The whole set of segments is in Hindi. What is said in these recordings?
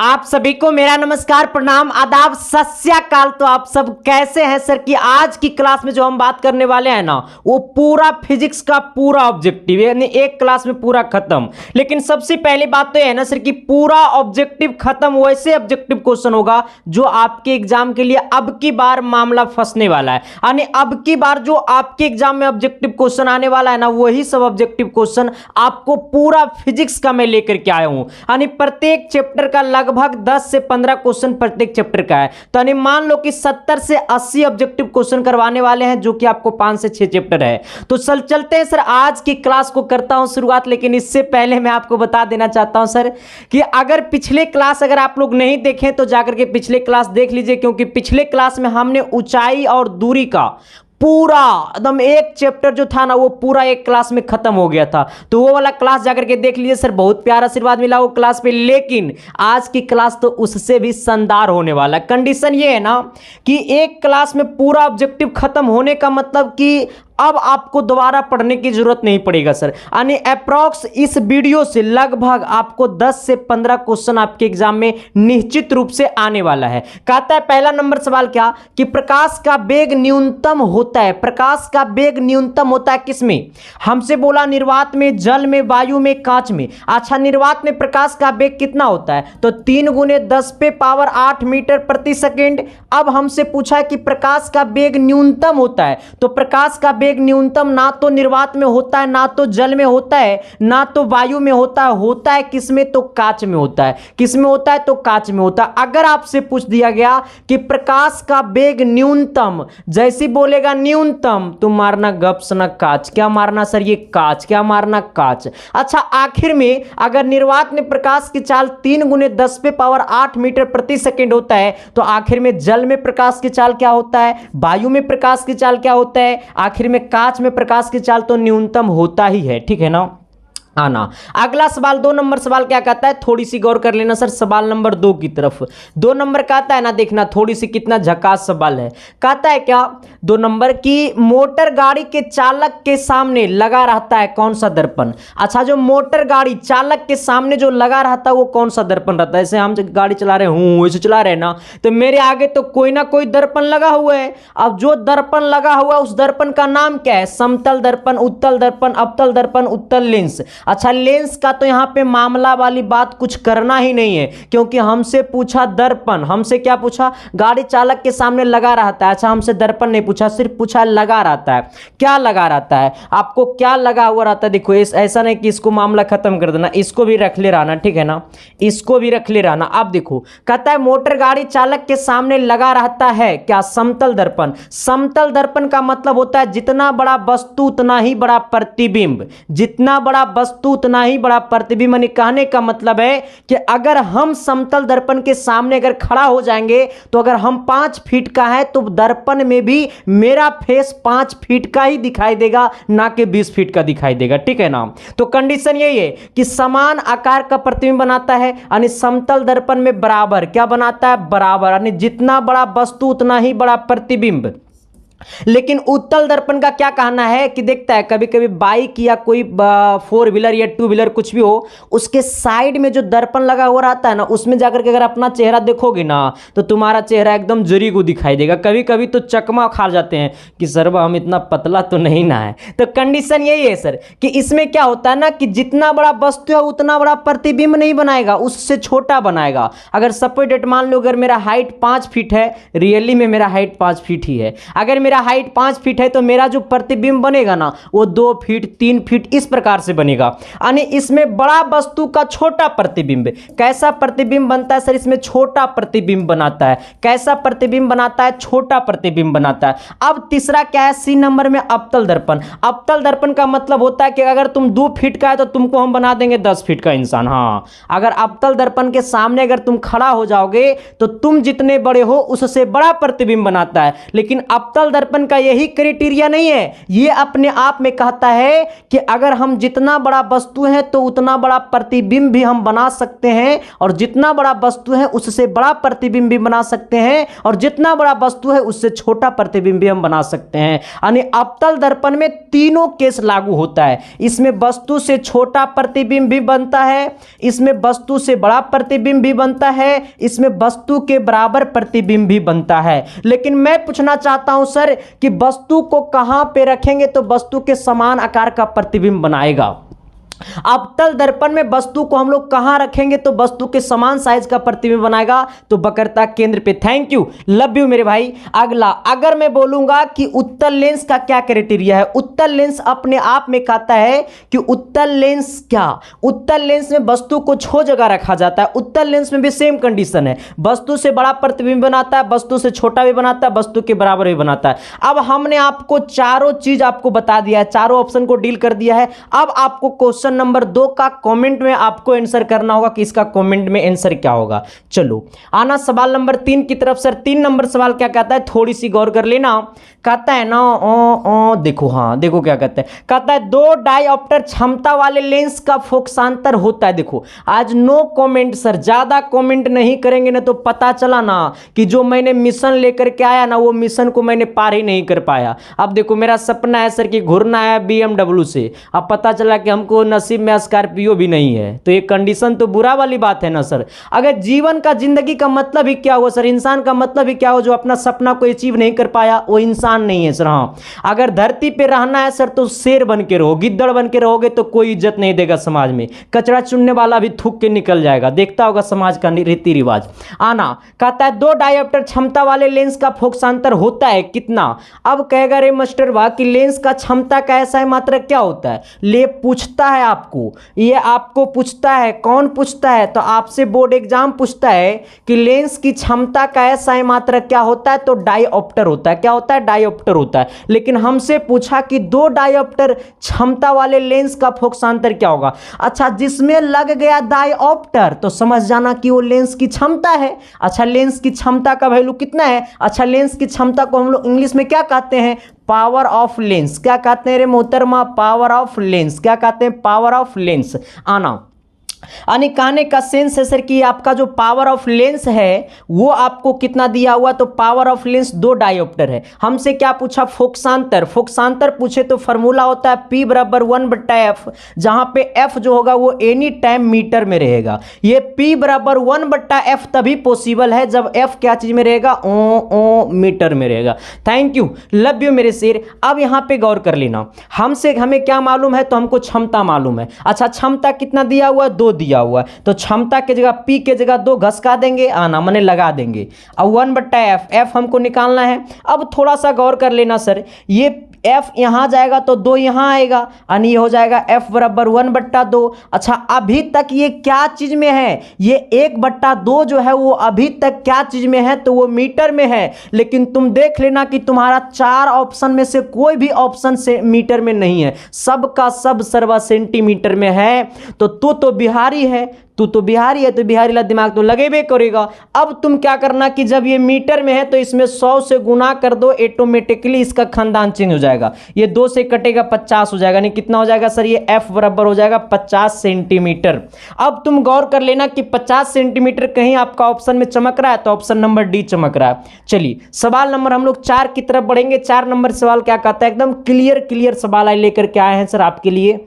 आप सभी को मेरा नमस्कार, प्रणाम, आदाब, सत श्री अकाल। तो आप सब कैसे हैं सर? कि आज की क्लास में जो हम बात करने वाले हैं ना, वो पूरा फिजिक्स का पूरा ऑब्जेक्टिव, यानी एक क्लास में पूरा खत्म। लेकिन सबसे पहली बात तो यह है ना सर कि पूरा ऑब्जेक्टिव खत्म वैसे ऑब्जेक्टिव क्वेश्चन होगा जो आपके एग्जाम के लिए अब की बार मामला फंसने वाला है। यानी अब की बार जो आपके एग्जाम में ऑब्जेक्टिव क्वेश्चन आने वाला है ना, वही सब ऑब्जेक्टिव क्वेश्चन आपको पूरा फिजिक्स का मैं लेकर के आया हूं। यानी प्रत्येक चैप्टर का लगभग 10 से 15 क्वेश्चन प्रत्येक चैप्टर का है। तो यानी मान लो कि 70 से 80 ऑब्जेक्टिव क्वेश्चन करवाने वाले हैं, जो कि आपको 5 से 6 चैप्टर है। तो चलते हैं सर, आज की क्लास को करता हूं शुरुआत। लेकिन इससे पहले मैं आपको बता देना चाहता हूं सर कि अगर पिछले क्लास अगर आप लोग नहीं देखें तो जाकर के पिछले क्लास देख लीजिए, क्योंकि पिछले क्लास में हमने ऊंचाई और दूरी का पूरा एकदम एक चैप्टर जो था ना, वो पूरा एक क्लास में खत्म हो गया था। तो वो वाला क्लास जाकर के देख लीजिए सर, बहुत प्यारा आशीर्वाद मिला वो क्लास पे। लेकिन आज की क्लास तो उससे भी शानदार होने वाला है। कंडीशन ये है ना कि एक क्लास में पूरा ऑब्जेक्टिव खत्म होने का मतलब कि अब आपको दोबारा पढ़ने की जरूरत नहीं पड़ेगा सर। यानी अप्रॉक्स इस वीडियो से लगभग आपको 10 से 15 क्वेश्चन आपके एग्जाम में निश्चित रूप से आने वाला है। कहता है पहला नंबर सवाल क्या कि प्रकाश का वेग न्यूनतम होता है। प्रकाश का वेग न्यूनतम होता है किसमें? हमसे बोला निर्वात में, जल में, वायु में, कांच में। अच्छा, निर्वात में प्रकाश का वेग कितना होता है? तो 3 × 10⁸ मीटर प्रति सेकेंड। अब हमसे पूछा है कि प्रकाश का वेग न्यूनतम होता है, तो प्रकाश का वेग न्यूनतम ना तो निर्वात में होता है, ना तो जल में होता है, ना तो वायु में होता है किसमें? तो कांच में होता है। किसमें होता है? तो कांच में होता है। अगर आपसे पूछ दिया गया कि प्रकाश का वेग न्यूनतम, जैसे बोलेगा न्यूनतम, तो मारना गप्स ना कांच। क्या मारना सर? ये कांच। क्या मारना? कांच। अच्छा, आखिर में अगर निर्वात में प्रकाश की चाल 3 × 10⁸ मीटर प्रति सेकेंड होता है, तो आखिर में जल में प्रकाश की चाल क्या होता है? वायु में प्रकाश की चाल क्या होता है? आखिर में कांच में प्रकाश की चाल तो न्यूनतम होता ही है। ठीक है ना? आना अगला सवाल, 2 नंबर सवाल क्या कहता है? थोड़ी सी गौर कर लेना सर सवाल नंबर 2 की तरफ। 2 नंबर कहता है ना, देखना थोड़ी सी कितना झकास सवाल है। कहता है क्या 2 नंबर की मोटर गाड़ी के चालक के सामने लगा रहता है कौन सा दर्पण? अच्छा, जो मोटर गाड़ी चालक के सामने जो लगा रहता है वो कौन सा दर्पण रहता है? जैसे हम गाड़ी चला रहे हूँ, वैसे चला रहे ना, तो मेरे आगे तो कोई ना कोई दर्पण लगा हुआ है। अब जो दर्पण लगा हुआ है उस दर्पण का नाम क्या है? समतल दर्पण, उत्तल दर्पण, अवतल दर्पण, उत्तल लेंस। अच्छा, लेंस का तो यहां पे मामला वाली बात कुछ करना ही नहीं है, क्योंकि हमसे पूछा दर्पण। हमसे क्या पूछा? गाड़ी चालक के सामने लगा रहता है। अच्छा, हमसे दर्पण नहीं पूछा, सिर्फ पूछा लगा रहता है। क्या लगा रहता है? आपको क्या लगा हुआ रहता है? देखो, ऐसा नहीं कि इसको मामला खत्म कर देना, इसको भी रख ले रहना। ठीक है ना? इसको भी रख ले रहना। अब देखो, कहता है मोटर गाड़ी चालक के सामने लगा रहता है क्या? समतल दर्पण। समतल दर्पण का मतलब होता है जितना बड़ा वस्तु उतना ही बड़ा प्रतिबिंब। जितना बड़ा वस्तु उतना ही बड़ा प्रतिबिंब। यानी कहने का मतलब है कि अगर हम समतल दर्पण के सामने अगर खड़ा हो जाएंगे, तो अगर हम 5 फीट का है तो दर्पण में भी मेरा फेस 5 फीट का ही दिखाई देगा, ना कि 20 फीट का दिखाई देगा। ठीक है ना? तो कंडीशन यही है कि समान आकार का प्रतिबिंब बनाता है। यानी समतल दर्पण में बराबर क्या बनाता है? बराबर। यानी जितना बड़ा वस्तु उतना ही बड़ा प्रतिबिंब। लेकिन उत्तल दर्पण का क्या कहना है कि देखता है कभी कभी बाइक या कोई 4 व्हीलर या 2 व्हीलर कुछ भी हो, उसके साइड में जो दर्पण लगा हुआ रहता है ना, उसमें जाकर के अगर अपना चेहरा देखोगे ना, तो तुम्हारा चेहरा एकदम जरी को दिखाई देगा। कभी कभी तो चकमा खा जाते हैं कि सर हम इतना पतला तो नहीं ना है। तो कंडीशन यही है सर कि इसमें क्या होता है ना कि जितना बड़ा वस्तु है उतना बड़ा प्रतिबिंब नहीं बनाएगा, उससे छोटा बनाएगा। अगर सपोज डेट मान लो, अगर मेरा हाइट 5 फीट है, रियली में मेरा हाइट 5 फीट ही है, अगर मेरा हाइट 5 फीट है तो मेरा जो प्रतिबिंब बनेगा ना, वो 2 फीट 3 फीट इस प्रकार से बनेगा। यानी इसमें बड़ा वस्तु का छोटा प्रतिबिंब। कैसा प्रतिबिंब बनता है सर? इसमें छोटा प्रतिबिंब बनाता है। कैसा प्रतिबिंब बनाता है? छोटा प्रतिबिंब बनाता है। अब तीसरा क्या है? सी नंबर में अवतल दर्पण। अवतल दर्पण का मतलब होता है कि अगर तुम 2 फीट का है तो तुमको हम बना देंगे 10 फीट का इंसान। हाँ, अगर अवतल दर्पण के सामने अगर तुम खड़ा हो जाओगे तो तुम जितने बड़े हो उससे बड़ा प्रतिबिंब बनाता है। लेकिन अवतल दर्पण का यही क्राइटेरिया नहीं है, ये अपने आप में कहता है कि अगर हम जितना बड़ा वस्तु है तो उतना बड़ा प्रतिबिंब भी हम बना सकते हैं, और जितना बड़ा वस्तु है उससे बड़ा प्रतिबिंब भी बना सकते हैं, और जितना बड़ा वस्तु है उससे छोटा प्रतिबिंब भी हम बना सकते हैं। यानी अवतल दर्पण में तीनों केस लागू होता है। इसमें वस्तु से छोटा प्रतिबिंब भी बनता है, इसमें वस्तु से बड़ा प्रतिबिंब भी बनता है, इसमें वस्तु के बराबर प्रतिबिंब भी बनता है। लेकिन मैं पूछना चाहता हूं सर कि वस्तु को कहां पे रखेंगे तो वस्तु के समान आकार का प्रतिबिंब बनाएगा। अवतल दर्पण में वस्तु को हम लोग कहां रखेंगे तो वस्तु के समान साइज का प्रतिबिंब बनाएगा, तो वक्रता केंद्र पे। थैंक यू, लव यू मेरे भाई। अगला, अगर मैं बोलूंगा कि उत्तल लेंस का क्या क्राइटेरिया है, उत्तल लेंस अपने आप में कहता है कि उत्तल लेंस क्या, उत्तल लेंस में वस्तु को छो जगह रखा जाता है। उत्तल लेंस में भी सेम कंडीशन है, वस्तु से बड़ा प्रतिबिंब बनाता है, वस्तु से छोटा भी बनाता है, वस्तु के बराबर भी बनाता है। अब हमने आपको चारों चीज आपको बता दिया है, चारों ऑप्शन को डील कर दिया है। अब आपको क्वेश्चन नंबर 2 का कमेंट में आपको आंसर करना होगा कि इसका कमेंट में आंसर क्या होगा। चलो आना सवाल नंबर 3 की तरफ। सर 3 नंबर सवाल क्या कहता है, थोड़ी सी गौर कर लेना। कहता है ना देखो, हाँ देखो क्या कहता है, कहता है 2 डायऑप्टर क्षमता वाले लेंस का फोकसांतर होता है। देखो आज नो कमेंट सर, ज्यादा कमेंट नहीं करेंगे ना तो पता चला ना कि जो मैंने मिशन लेकर के आया ना वो मिशन को मैंने पार ही नहीं कर पाया। अब देखो मेरा सपना है सर कि घूरना है BMW से, अब पता चला कि हमको नसीब में स्कॉर्पियो भी नहीं है, तो ये कंडीशन तो बुरा वाली बात है ना सर। अगर जीवन का, जिंदगी का मतलब ही क्या हुआ सर, इंसान का मतलब ही क्या हो, जो अपना सपना को अचीव नहीं कर पाया वो इंसान नहीं है सर। हाँ, अगर धरती पे रहना है सर तो शेर बन के रहो, गिद्दड़ बन के रहोगे तो कोई इज्जत नहीं देगा समाज में, कचरा चुनने वाला भी थूक के निकल जाएगा, देखता होगा समाज का रीति रिवाज। आना, कहता है 2 डायऑप्टर क्षमता वाले लेंस का फोकसांतर होता है कितना। अब कहेगा रे मास्टर वाह कि लेंस का क्षमता का ऐसा मात्रक क्या होता है, ले पूछता है आपको, ये आपको पूछता है। कौन पूछता है, तो आपसे बोर्ड एग्जाम पूछता है कि लेंस की क्षमता का ऐसा मात्रक क्या होता है, तो डायऑप्टर होता है। क्या होता है, डायऑप्टर होता है। लेकिन हमसे पूछा कि 2 डायऑप्टर क्षमता वाले लेंस का फोकसांतर क्या होगा। अच्छा, जिसमें लग गया डायऑप्टर तो समझ जाना कि वो लेंस की क्षमता है। अच्छा, लेंस की क्षमता का वैल्यू कितना है। अच्छा, लेंस की क्षमता को हम लोग इंग्लिश में क्या कहते हैं, पावर ऑफ लेंस। क्या कहते हैं रे मोहतरमा, पावर ऑफ लेंस। क्या कहते हैं, पावर ऑफ लेंस। आना, यानी कहने का सेंस है सर कि आपका जो पावर ऑफ लेंस है वो आपको कितना दिया हुआ, तो पावर ऑफ लेंस 2 डायऑप्टर है। हमसे क्या पूछा, फोकसांतर। फोकसांतर पूछे तो फॉर्मूला होता है P बराबर 1/f, जहां पे f जो होगा वो एनी टाइम मीटर में रहेगा। ये P बराबर 1/f तभी पॉसिबल है जब f क्या चीज में रहेगा, ओ मीटर में रहेगा। थैंक यू, लव यू मेरे शेर। अब यहां पे गौर कर लेना, हमें क्या मालूम है, तो हमको क्षमता मालूम है। अच्छा, क्षमता कितना दिया हुआ, 2 दिया हुआ है, तो क्षमता के जगह P के जगह 2 घसका देंगे, आना मैंने लगा देंगे, अब 1/f, f हमको निकालना है। अब थोड़ा सा गौर कर लेना सर, ये f यहां जाएगा तो 2 यहां आएगा, यानी ये हो जाएगा f बराबर 1/2। अच्छा, अभी तक ये क्या चीज में है, ये 1/2 जो है वो अभी तक क्या चीज में है, तो वो मीटर में है। लेकिन तुम देख लेना कि तुम्हारा 4 ऑप्शन में से कोई भी ऑप्शन से मीटर में नहीं है, सबका सब सर्वा सेंटीमीटर में है। तो बिहारी है, तू बिहारी है, तो बिहारी ला दिमाग तो लगेबे करेगा। अब तुम क्या करना कि जब ये मीटर में है तो इसमें 100 से गुना कर दो, ऑटोमेटिकली इसका खानदान चेंज हो जाएगा। ये 2 से कटेगा 50 हो जाएगा, नहीं कितना हो जाएगा सर, ये f बराबर हो जाएगा 50 सेंटीमीटर। अब तुम गौर कर लेना कि 50 सेंटीमीटर कहीं आपका ऑप्शन में चमक रहा है तो ऑप्शन नंबर डी चमक रहा है। चलिए सवाल नंबर हम लोग 4 की तरफ बढ़ेंगे। 4 नंबर सवाल क्या कहता है, एकदम क्लियर सवाल आई लेकर के आए हैं सर आपके लिए।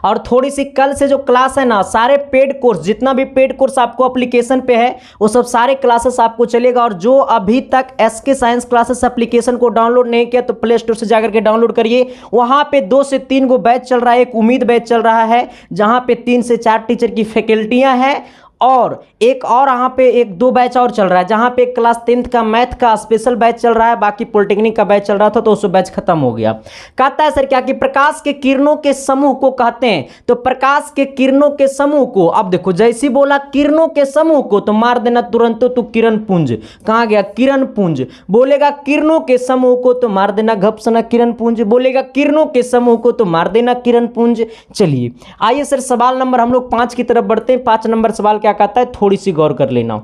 और थोड़ी सी कल से जो क्लास है ना, सारे पेड कोर्स, जितना भी पेड कोर्स आपको एप्लीकेशन पे है वो सब सारे क्लासेस आपको चलेगा। और जो अभी तक SK साइंस क्लासेस एप्लीकेशन को डाउनलोड नहीं किया तो प्ले स्टोर से जाकर के डाउनलोड करिए। वहां पे 2 से 3 गो बैच चल रहा है, एक उम्मीद बैच चल रहा है जहां पे 3 से 4 टीचर की फैकल्टियां हैं, और एक और यहाँ पे 1-2 बैच और चल रहा है जहाँ पे क्लास 10th का मैथ का स्पेशल बैच चल रहा है, बाकी पॉलिटेक्निक का बैच चल रहा था तो उस बैच खत्म हो गया। कहता है सर क्या कि प्रकाश के किरणों के समूह को कहते हैं, तो प्रकाश के किरणों के समूह को, अब देखो जैसी बोला किरणों के समूह को तो मार देना तुरंत, तो किरण पुंज कहाँ गया, किरण पुंज। बोलेगा किरणों के समूह को तो मार देना घपसना किरण पुंज, बोलेगा किरणों के समूह को तो मार देना किरण पुंज। चलिए आइए सर सवाल नंबर हम लोग 5 की तरफ बढ़ते हैं। 5 नंबर सवाल क्या कहता है, थोड़ी सी गौर कर लेना।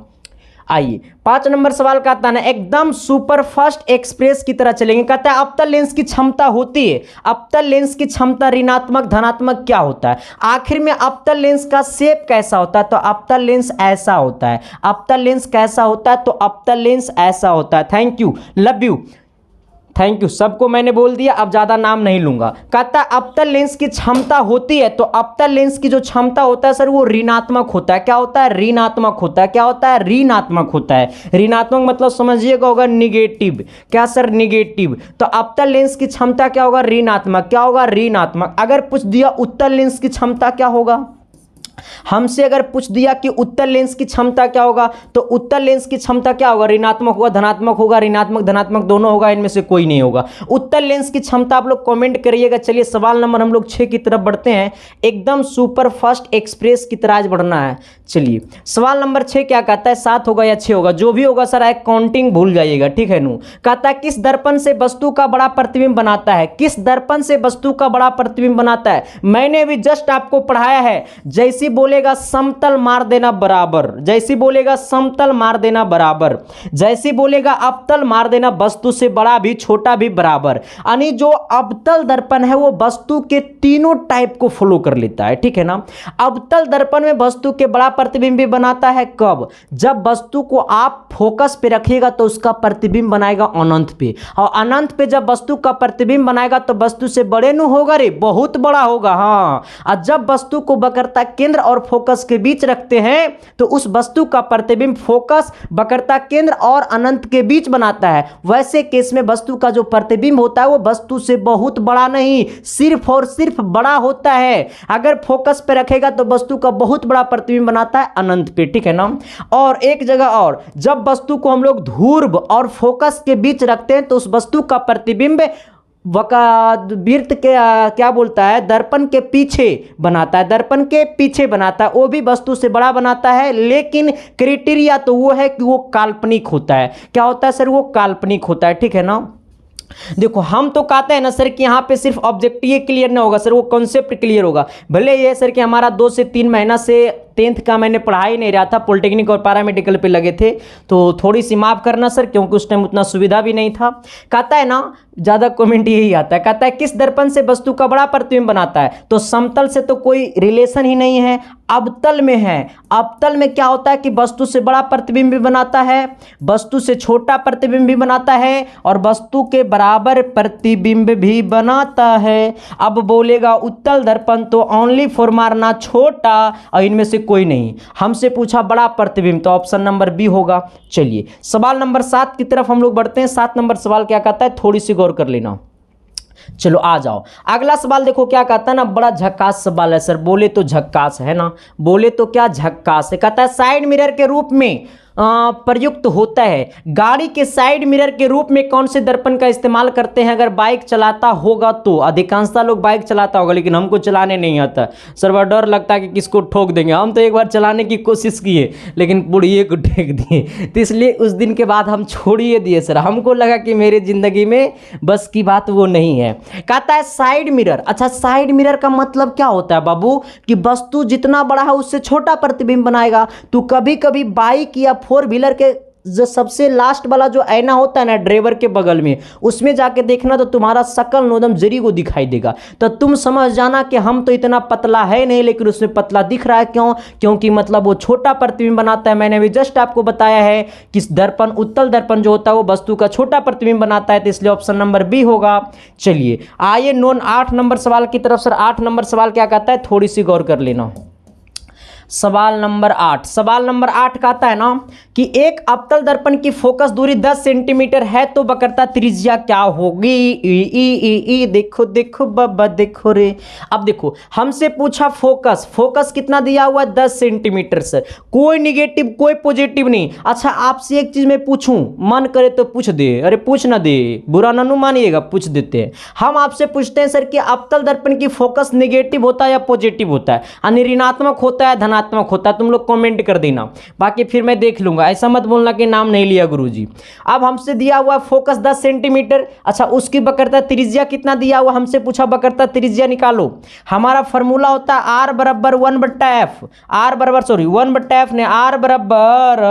आइए 5 नंबर सवाल का आता है ना, एकदम सुपर फास्ट एक्सप्रेस की तरह चलेंगे। कहता है अवतल लेंस की क्षमता होती है, अवतल लेंस की क्षमता ऋणात्मक धनात्मक क्या होता है? आखिर में अवतल लेंस का शेप कैसा होता है? तो अवतल लेंस ऐसा होता है। अवतल लेंस कैसा होता है? तो अवतल लेंस ऐसा होता है। Thank you, love you, thank you, सबको मैंने बोल दिया, अब ज्यादा नाम नहीं लूंगा। कहता है अवतल लेंस की क्षमता होती है, तो अवतल लेंस की जो क्षमता होता है सर वो ऋणात्मक होता है। क्या होता है? ऋणात्मक होता है। क्या होता है? ऋणात्मक होता है। ऋणात्मक मतलब समझिएगा होगा निगेटिव। क्या सर? निगेटिव। तो अवतल लेंस की क्षमता क्या होगा? ऋणात्मक। क्या होगा? ऋणात्मक। अगर पूछ दिया उत्तल लेंस की क्षमता क्या होगा, हमसे अगर पूछ दिया कि उत्तल लेंस की क्षमता क्या होगा, तो उत्तल लेंस की क्षमता क्या होगा? ऋणात्मक होगा, धनात्मक होगा, ऋणात्मक धनात्मक दोनों होगा, इनमें से कोई नहीं होगा। उत्तल लेंस की क्षमता आप लोग कमेंट करिएगा। चलिए सवाल नंबर हम लोग 6 की तरफ बढ़ते हैं। एकदम सुपर फास्ट एक्सप्रेस की तरह आज बढ़ना है। चलिए सवाल नंबर 6 क्या कहता है? 7 होगा या 6 होगा, जो भी होगा सर काउंटिंग भूल जाइएगा, ठीक है नू। कहता है किस दर्पण से वस्तु का बड़ा प्रतिबिंब बनाता है? किस दर्पण से वस्तु का बड़ा प्रतिबिंब बनाता है? मैंने अभी जस्ट आपको पढ़ाया है, जैसी बोलेगा समतल मार देना बराबर, जैसी बोलेगा समतल मार देना बराबर, जैसी बोलेगा अवतल मार देना वस्तु से बड़ा भी छोटा भी बराबर। यानी जो अवतल दर्पण है वो वस्तु के तीनों टाइप को फॉलो कर लेता है, ठीक है ना। अवतल दर्पण में वस्तु के बड़ा प्रतिबिंब भी बनाता है। कब? जब वस्तु को आप फोकस पे रखिएगा तो उसका प्रतिबिंब बनाएगा अनंत पे, और अनंत पे जब वस्तु का प्रतिबिंब बनाएगा तो वस्तु से बड़े नु होगा रे, बहुत बड़ा होगा। हाँ, और जब वस्तु को वक्रता केंद्र और फोकस के बीच रखते हैं तो उस वस्तु का प्रतिबिंब फोकस, वक्रता केंद्र और अनंत के बीच बनाता है। वैसे केस में वस्तु का जो प्रतिबिंब होता है वो वस्तु से बहुत बड़ा नहीं, सिर्फ और सिर्फ बड़ा होता है। अगर फोकस पे रखेगा तो वस्तु का बहुत बड़ा प्रतिबिंब बनाता है अनंत पे, ठीक है ना। और एक जगह और, जब वस्तु को हम लोग ध्रुव और फोकस के बीच रखते हैं तो उस वस्तु का प्रतिबिंब वृत्त के क्या बोलता है, दर्पण के पीछे बनाता है, दर्पण के पीछे बनाता है, वो भी वस्तु से बड़ा बनाता है। लेकिन क्राइटेरिया तो वो है कि वो काल्पनिक होता है। क्या होता है सर? वो काल्पनिक होता है, ठीक है ना। देखो हम तो कहते हैं ना सर कि यहाँ पे सिर्फ ऑब्जेक्टिव क्लियर ना होगा सर, वो कॉन्सेप्ट क्लियर होगा। भले ये सर कि हमारा 2 से 3 महीना से 10th का मैंने पढ़ा ही नहीं रहा था, पॉलिटेक्निक और पैरामेडिकल पे लगे थे, तो थोड़ी सी माफ करना सर, क्योंकि उस टाइम उतना सुविधा भी नहीं था। कहता है ना, ज़्यादा कमेंट यही आता है, कहता है किस दर्पण से वस्तु का बड़ा प्रतिबिंब बनाता है? तो समतल से तो कोई रिलेशन ही नहीं है, अवतल में है। अवतल में क्या होता है कि वस्तु से बड़ा प्रतिबिंब भी बनाता है, वस्तु से छोटा प्रतिबिंब भी बनाता है, और वस्तु के बराबर प्रतिबिंब भी बनाता है। अब बोलेगा उत्तल दर्पण तो ओनली फॉर मारना छोटा, और इनमें से कोई नहीं। हमसे पूछा बड़ा प्रतिबिंब, तो ऑप्शन नंबर बी होगा। चलिए सवाल नंबर 7 की तरफ हम लोग बढ़ते हैं। 7 नंबर सवाल क्या कहता है, थोड़ी सी गौर कर लेना। चलो आ जाओ, अगला सवाल देखो क्या कहता है ना, बड़ा झक्कास सवाल है सर, बोले तो झक्कास है ना, बोले तो क्या झक्कास है। कहता है साइड मिरर के रूप में प्रयुक्त होता है। गाड़ी के साइड मिरर के रूप में कौन से दर्पण का इस्तेमाल करते हैं? अगर बाइक चलाता होगा तो, अधिकांशतः लोग बाइक चलाता होगा, लेकिन हमको चलाने नहीं आता सर, बड़ा डर लगता है कि किसको ठोक देंगे। हम तो एक बार चलाने की कोशिश किए लेकिन बुढ़िए को ठेक दिए, तो इसलिए उस दिन के बाद हम छोड़िए दिए सर। हमको लगा कि मेरी जिंदगी में बस की बात वो नहीं है। कहता है साइड मिरर, अच्छा साइड मिरर का मतलब क्या होता है बाबू, कि वस्तु जितना बड़ा है उससे छोटा प्रतिबिंब बनाएगा। तो कभी कभी बाइक या 4 व्हीलर के जो सबसे लास्ट वाला जो आईना होता है ना ड्राइवर के बगल में, उसमें जाके देखना तो तुम्हारा शकल नोदम जरी को दिखाई देगा। तो तुम समझ जाना कि हम तो इतना पतला है नहीं, लेकिन उसमें पतला दिख रहा है। क्यों? क्योंकि मतलब वो छोटा प्रतिबिंब बनाता है। मैंने अभी जस्ट आपको बताया है कि दर्पण, उत्तल दर्पण जो होता है वो वस्तु का छोटा प्रतिबिंब बनाता है, तो इसलिए ऑप्शन नंबर बी होगा। चलिए आइए 8 नंबर सवाल की तरफ। सर 8 नंबर सवाल क्या कहता है, थोड़ी सी गौर कर लेना। सवाल नंबर 8, सवाल नंबर 8 कहता है ना कि एक अवतल दर्पण की फोकस दूरी 10 सेंटीमीटर है तो वक्रता त्रिज्या क्या होगी? ई देखो देखो बाबा देखो रे। अब देखो हमसे पूछा फोकस, फोकस कितना दिया हुआ है? 10 सेंटीमीटर सर, कोई निगेटिव कोई पॉजिटिव नहीं। अच्छा आपसे एक चीज मैं पूछूं, मन करे तो पूछ दे, अरे पूछ ना दे, बुरा ना मानिएगा, पूछ देते हैं। हम आपसे पूछते हैं सर कि अवतल दर्पण की फोकस निगेटिव होता है या पॉजिटिव होता है? यानी ऋणात्मक होता है ऋणात्मक होता है, तुम लोग कमेंट कर देना, बाकी फिर मैं देख लूंगा, ऐसा मत बोलना कि नाम नहीं लिया गुरुजी। अब हमसे दिया हुआ फोकस 10 सेंटीमीटर, अच्छा उसकी वक्रता त्रिज्या कितना दिया हुआ, हमसे पूछा वक्रता त्रिज्या निकालो। हमारा फॉर्मूला होता है आर बराबर 1/f, आर बराबर सॉरी 1/f ने आर बराबर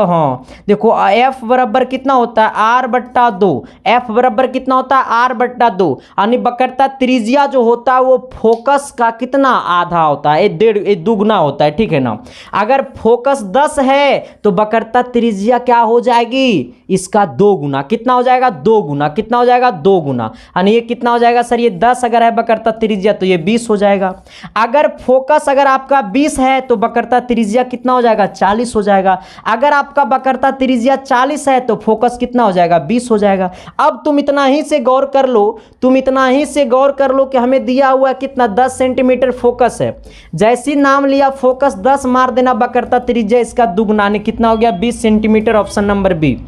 हाँ देखो एफ बराबर कितना होता है r/2, एफ बराबर कितना होता है r/2, यानी वक्रता त्रिज्या जो होता है वो फोकस का कितना आधा होता है, ये दुगना होता है, ठीक है ना। अगर फोकस 10 है तो वक्रता त्रिज्या क्या हो जाएगी, इसका 2 गुना, कितना हो जाएगा 2 गुना, कितना हो जाएगा 2 गुना, यानी ये कितना हो जाएगा सर, ये 10 अगर है वक्रता त्रिज्या तो ये 20 हो जाएगा। अगर फोकस अगर आपका 20 है तो वक्रता त्रिज्या कितना हो जाएगा 40 हो जाएगा। अगर आपका वक्रता त्रिज्या 40 है तो फोकस कितना हो जाएगा 20 हो जाएगा। अब तुम इतना ही से गौर कर लो, तुम इतना ही से गौर कर लो कि हमें दिया हुआ कितना 10 सेंटीमीटर फोकस है, जैसी नाम लिया फोकस 10 मार देना वक्रता त्रिज्या इसका दुगना, ने कितना हो गया 20 सेंटीमीटर, ऑप्शन नंबर बी।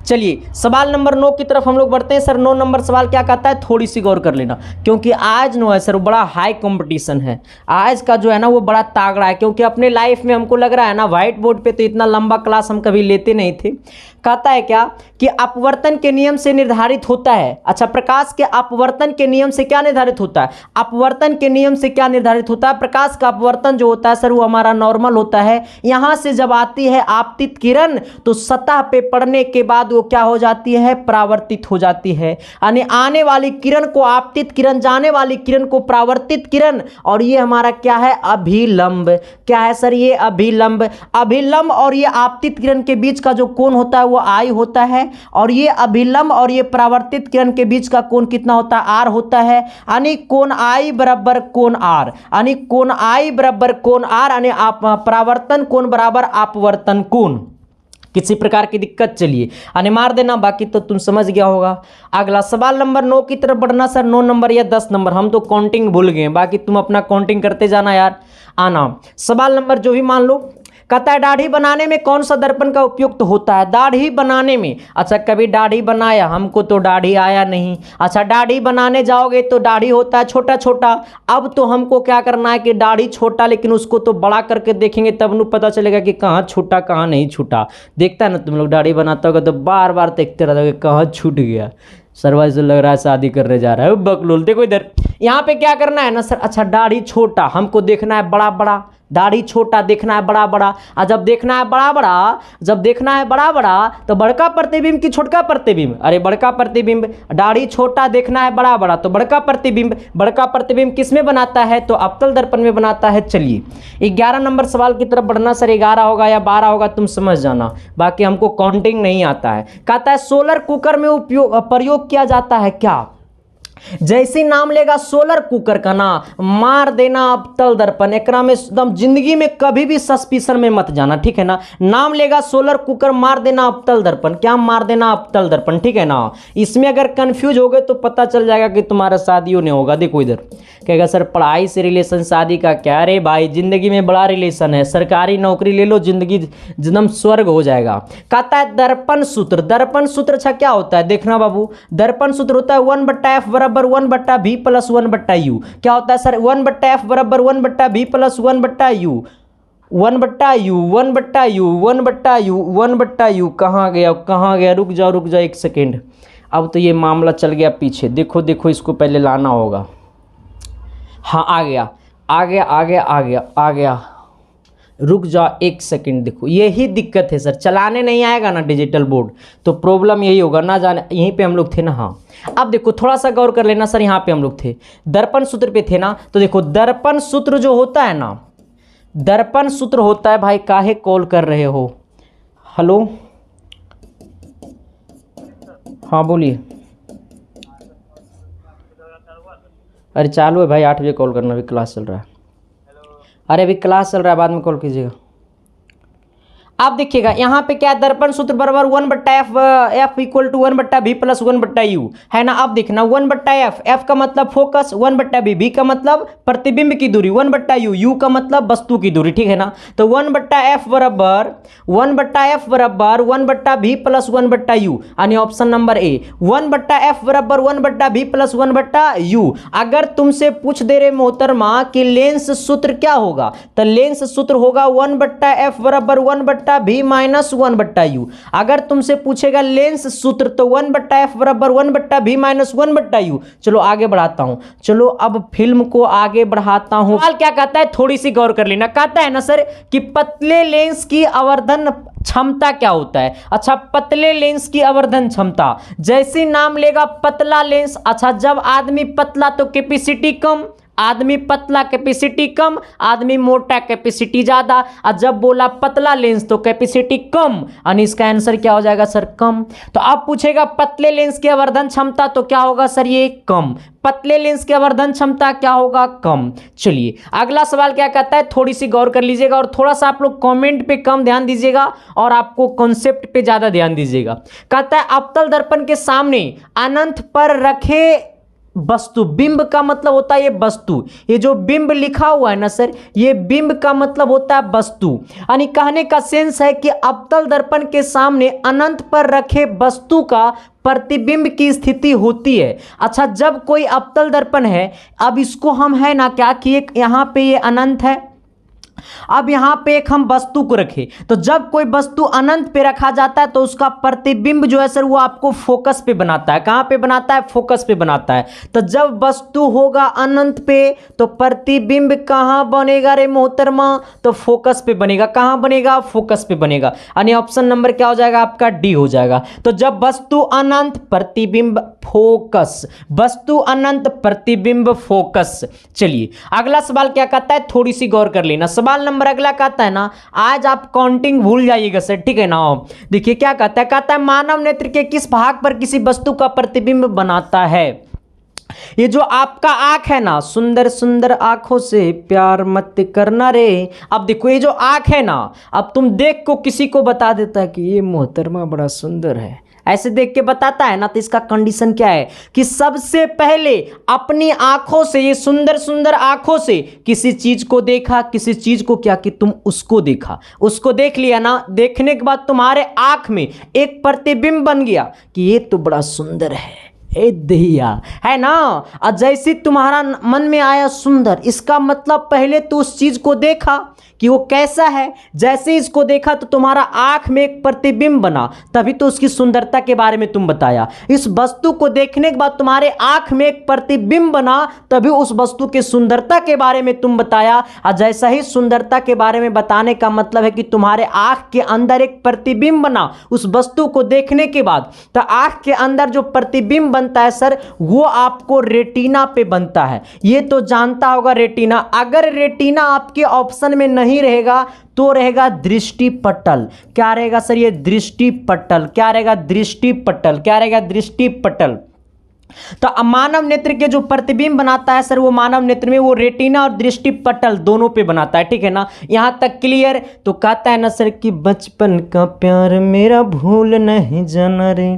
चलिए सवाल नंबर 9 की तरफ हम लोग बढ़ते हैं। सर 9 नंबर सवाल क्या कहता है, थोड़ी सी गौर कर लेना, क्योंकि आज नो है सर बड़ा हाई कंपटीशन है, आज का जो है ना वो बड़ा तागड़ा है, क्योंकि अपने लाइफ में हमको लग रहा है ना व्हाइट बोर्ड पे तो इतना लंबा क्लास हम कभी लेते नहीं थे। कहता है क्या कि अपवर्तन के नियम से निर्धारित होता है, अच्छा प्रकाश के अपवर्तन के नियम से क्या निर्धारित होता है, अपवर्तन के नियम से क्या निर्धारित होता है, प्रकाश का अपवर्तन जो होता है सर वो हमारा नॉर्मल होता है, यहां से जब आती है आपतित किरण तो सतह पे पड़ने के बाद वो क्या हो जाती है, परावर्तित हो जाती है, यानी आने वाली किरण को आपतित किरण, जाने वाली किरण को परावर्तित किरण, और ये हमारा क्या है अभिलंब, क्या है सर ये अभिलंब। अभिलंब और ये आपतित किरण के बीच का जो कोण होता है वो आई होता है, और ये अभिलंब और ये परावर्तित किरण के बीच का कोण कितना होता है आर होता है, यानी कोण आई बराबर कोण आर, यानी कोण आई बराबर कोण आर, यानी परावर्तन कोण बराबर अपवर्तन कोण। किसी प्रकार की दिक्कत चलिए यानी मार देना, बाकी तो तुम समझ गया होगा। अगला सवाल नंबर 9 की तरफ बढ़ना सर, 9 नंबर या 10 नंबर, हम तो काउंटिंग भूल गए, बाकी तुम अपना काउंटिंग करते जाना यार। आना सवाल नंबर जो भी मान लो, कहता है दाढ़ी बनाने में कौन सा दर्पण का उपयुक्त होता है, दाढ़ी बनाने में, अच्छा कभी दाढ़ी बनाया, हमको तो दाढ़ी आया नहीं, अच्छा दाढ़ी बनाने जाओगे तो दाढ़ी होता है छोटा छोटा, अब तो हमको क्या करना है कि दाढ़ी छोटा लेकिन उसको तो बड़ा करके देखेंगे तब न पता चलेगा कि कहाँ छूटा कहाँ नहीं छूटा। देखता है ना तुम लोग दाढ़ी बनाता होगा तो बार बार देखते रहते हो कहाँ छूट गया, सरवाइज लग रहा है शादी करने जा रहा है बकलोल। देखो इधर यहाँ पे क्या करना है ना सर, अच्छा दाढ़ी छोटा हमको देखना है बड़ा बड़ा, दाढ़ी छोटा देखना है बड़ा बड़ा, और जब देखना है बड़ा बड़ा, जब देखना है बड़ा बड़ा तो बड़का प्रतिबिंब की छोटका प्रतिबिंब, अरे बड़का प्रतिबिंब, दाढ़ी छोटा देखना है बड़ा बड़ा तो बड़का प्रतिबिंब, बड़का प्रतिबिंब किस में बनाता है तो अवतल दर्पण में बनाता है। चलिए 11 नंबर सवाल की तरफ बढ़ना सर, 11 होगा या 12 होगा तुम समझ जाना, बाकी हमको काउंटिंग नहीं आता है। कहता है सोलर कुकर में प्रयोग किया जाता है क्या, जैसे नाम लेगा सोलर कुकर का ना मार देना अवतल दर्पण, एकरा में एकदम जिंदगी में कभी भी सस्पिशन में मत जाना, ठीक है ना। नाम लेगा सोलर कुकर मार देना अवतल दर्पण, क्या मार देना अवतल दर्पण, ठीक है ना। इसमें अगर कंफ्यूज हो गए तो पता चल जाएगा कि तुम्हारा शादियों नहीं होगा। देखो इधर कहेगा सर पढ़ाई से रिलेशन शादी का क्या, अरे भाई जिंदगी में बड़ा रिलेशन है, सरकारी नौकरी ले लो जिंदगी जन्म स्वर्ग हो जाएगा। कहता है दर्पण सूत्र, दर्पण सूत्र अच्छा क्या होता है देखना बाबू, दर्पण सूत्र होता है 1/f बराबर 1/v प्लस 1/u, क्या होता है सर 1/f बराबर 1/v plus 1/u, 1/u 1/u 1/u 1/u, कहाँ गया, रुक जाओ एक सेकेंड, अब तो ये मामला चल गया पीछे, देखो देखो इसको पहले लाना होगा, हाँ आ गया, रुक जाओ एक सेकंड। देखो यही दिक्कत है सर, चलाने नहीं आएगा ना डिजिटल बोर्ड तो प्रॉब्लम यही होगा ना, जाने यहीं पे हम लोग थे ना, हाँ अब देखो थोड़ा सा गौर कर लेना सर, यहाँ पे हम लोग थे दर्पण सूत्र पे थे ना, तो देखो दर्पण सूत्र जो होता है ना, दर्पण सूत्र होता है, भाई काहे कॉल कर रहे हो, हेलो हाँ बोलिए, अरे चालू है भाई, 8 बजे कॉल करना, अभी क्लास चल रहा है, अरे अभी क्लास चल रहा है बाद में कॉल कीजिएगा। आप देखिएगा यहाँ पे क्या है, दर्पण सूत्र बराबर 1/f, F equal to 1/v plus 1/u है ना। अब देखना 1/f, f का मतलब फोकस, 1/v, v का मतलब प्रतिबिंब की दूरी, 1/u, u का मतलब वस्तु की दूरी, ठीक है ना। तो 1/f बराबर 1/v प्लस 1/u, यानी ऑप्शन नंबर ए 1/f बराबर 1/v प्लस 1/u। अगर तुमसे पूछ दे रहे मोहतरमा कि लेंस सूत्र क्या होगा, तो लेंस सूत्र होगा 1/f बराबर 1/v माइनस 1/u। अगर तुमसे पूछेगा लेंस सूत्र तो 1/f बराबर 1/v माइनस 1/u। चलो आगे बढ़ाता हूं, चलो अब फिल्म को आगे बढ़ाता हूं। सवाल क्या कहता है, थोड़ी सी गौर कर लेना। कहता है ना सर कि पतले लेंस की आवर्धन क्षमता क्या होता है। अच्छा, पतले लेंस की आवर्धन क्षमता, जैसे नाम लेगा पतला लेंस। अच्छा, जब आदमी पतला तो कैपेसिटी कम, आदमी पतला कैपेसिटी कम, आदमी मोटा कैपेसिटी ज्यादा। और जब बोला पतला लेंस तो कैपेसिटी कम, यानी इसका आंसर क्या हो जाएगा सर, कम। तो अब पूछेगा पतले लेंस की आवर्धन क्षमता, तो क्या होगा सर, ये कम। पतले लेंस की आवर्धन क्षमता क्या होगा, कम। चलिए अगला सवाल क्या कहता है, थोड़ी सी गौर कर लीजिएगा और थोड़ा सा आप लोग कमेंट पे कम ध्यान दीजिएगा और आपको कॉन्सेप्ट पे ज्यादा ध्यान दीजिएगा। कहता है अवतल दर्पण के सामने अनंत पर रखे वस्तु, बिंब का मतलब होता है ये वस्तु, ये जो बिंब लिखा हुआ है ना सर, ये बिंब का मतलब होता है वस्तु। यानी कहने का सेंस है कि अवतल दर्पण के सामने अनंत पर रखे वस्तु का प्रतिबिंब की स्थिति होती है। अच्छा, जब कोई अवतल दर्पण है, अब इसको हम है ना क्या कि एक यहां पे ये अनंत है, अब यहां पे एक हम वस्तु को रखें, तो जब कोई वस्तु अनंत पे रखा जाता है तो उसका प्रतिबिंब जो है सर वो आपको फोकस पे बनाता है। कहां पे बनाता है, फोकस पे बनाता है। तो जब वस्तु होगा अनंत पे तो प्रतिबिंब कहां बनेगा रे मोहतरमा, तो फोकस पे बनेगा। कहां बनेगा, फोकस पे बनेगा। यानी ऑप्शन नंबर क्या हो जाएगा आपका, डी हो जाएगा। तो जब वस्तु अनंत, प्रतिबिंब फोकस, वस्तु अनंत प्रतिबिंब फोकस। चलिए अगला सवाल क्या कहता है, थोड़ी सी गौर कर लेना। सवाल नंबर अगला कहता है ना, आज आप काउंटिंग भूल जाइएगा सर, ठीक है ना। देखिए क्या कहता है, कहता है मानव नेत्र के किस भाग पर किसी वस्तु का प्रतिबिंब बनाता है। ये जो आपका आंख है ना, सुंदर सुंदर आंखों से प्यार मत करना रे। अब देखो ये जो आंख है ना, अब तुम देख को किसी को बता देता है कि ये मोहतरमा बड़ा सुंदर है, ऐसे देख के बताता है ना, तो इसका कंडीशन क्या है कि सबसे पहले अपनी आंखों से, ये सुंदर सुंदर आंखों से किसी चीज को देखा, किसी चीज को क्या कि तुम उसको देखा, उसको देख लिया ना, देखने के बाद तुम्हारे आंख में एक प्रतिबिंब बन गया कि ये तो बड़ा सुंदर है, ए दहिया है ना। और जैसे तुम्हारा मन में आया सुंदर, इसका मतलब पहले तो उस चीज को देखा कि वो कैसा है, जैसे इसको देखा तो तुम्हारा आंख में एक प्रतिबिंब बना, तभी तो उसकी सुंदरता के बारे में तुम बताया। इस वस्तु को देखने के बाद तुम्हारे आंख में एक प्रतिबिंब बना, तभी उस वस्तु की सुंदरता के बारे में तुम बताया। और जैसा ही सुंदरता के बारे में बताने का मतलब है कि तुम्हारे आंख के अंदर एक प्रतिबिंब बना उस वस्तु को देखने के बाद, तो आंख के अंदर जो प्रतिबिंब बनता है सर वो आपको रेटिना पे बनता है। ये तो जानता होगा रेटिना। अगर रेटिना आपके ऑप्शन में नहीं रहेगा तो रहेगा दृष्टि पटल। क्या रहेगा सर, ये दृष्टि पटल। क्या रहेगा, दृष्टि पटल। क्या रहेगा, दृष्टि पटल। तो मानव नेत्र के जो प्रतिबिंब बनाता है सर, वो मानव नेत्र में वो रेटिना और दृष्टि पटल दोनों पे बनाता है, ठीक है ना। यहां तक क्लियर। तो कहता है ना सर कि बचपन का प्यार मेरा भूल नहीं जाना रे,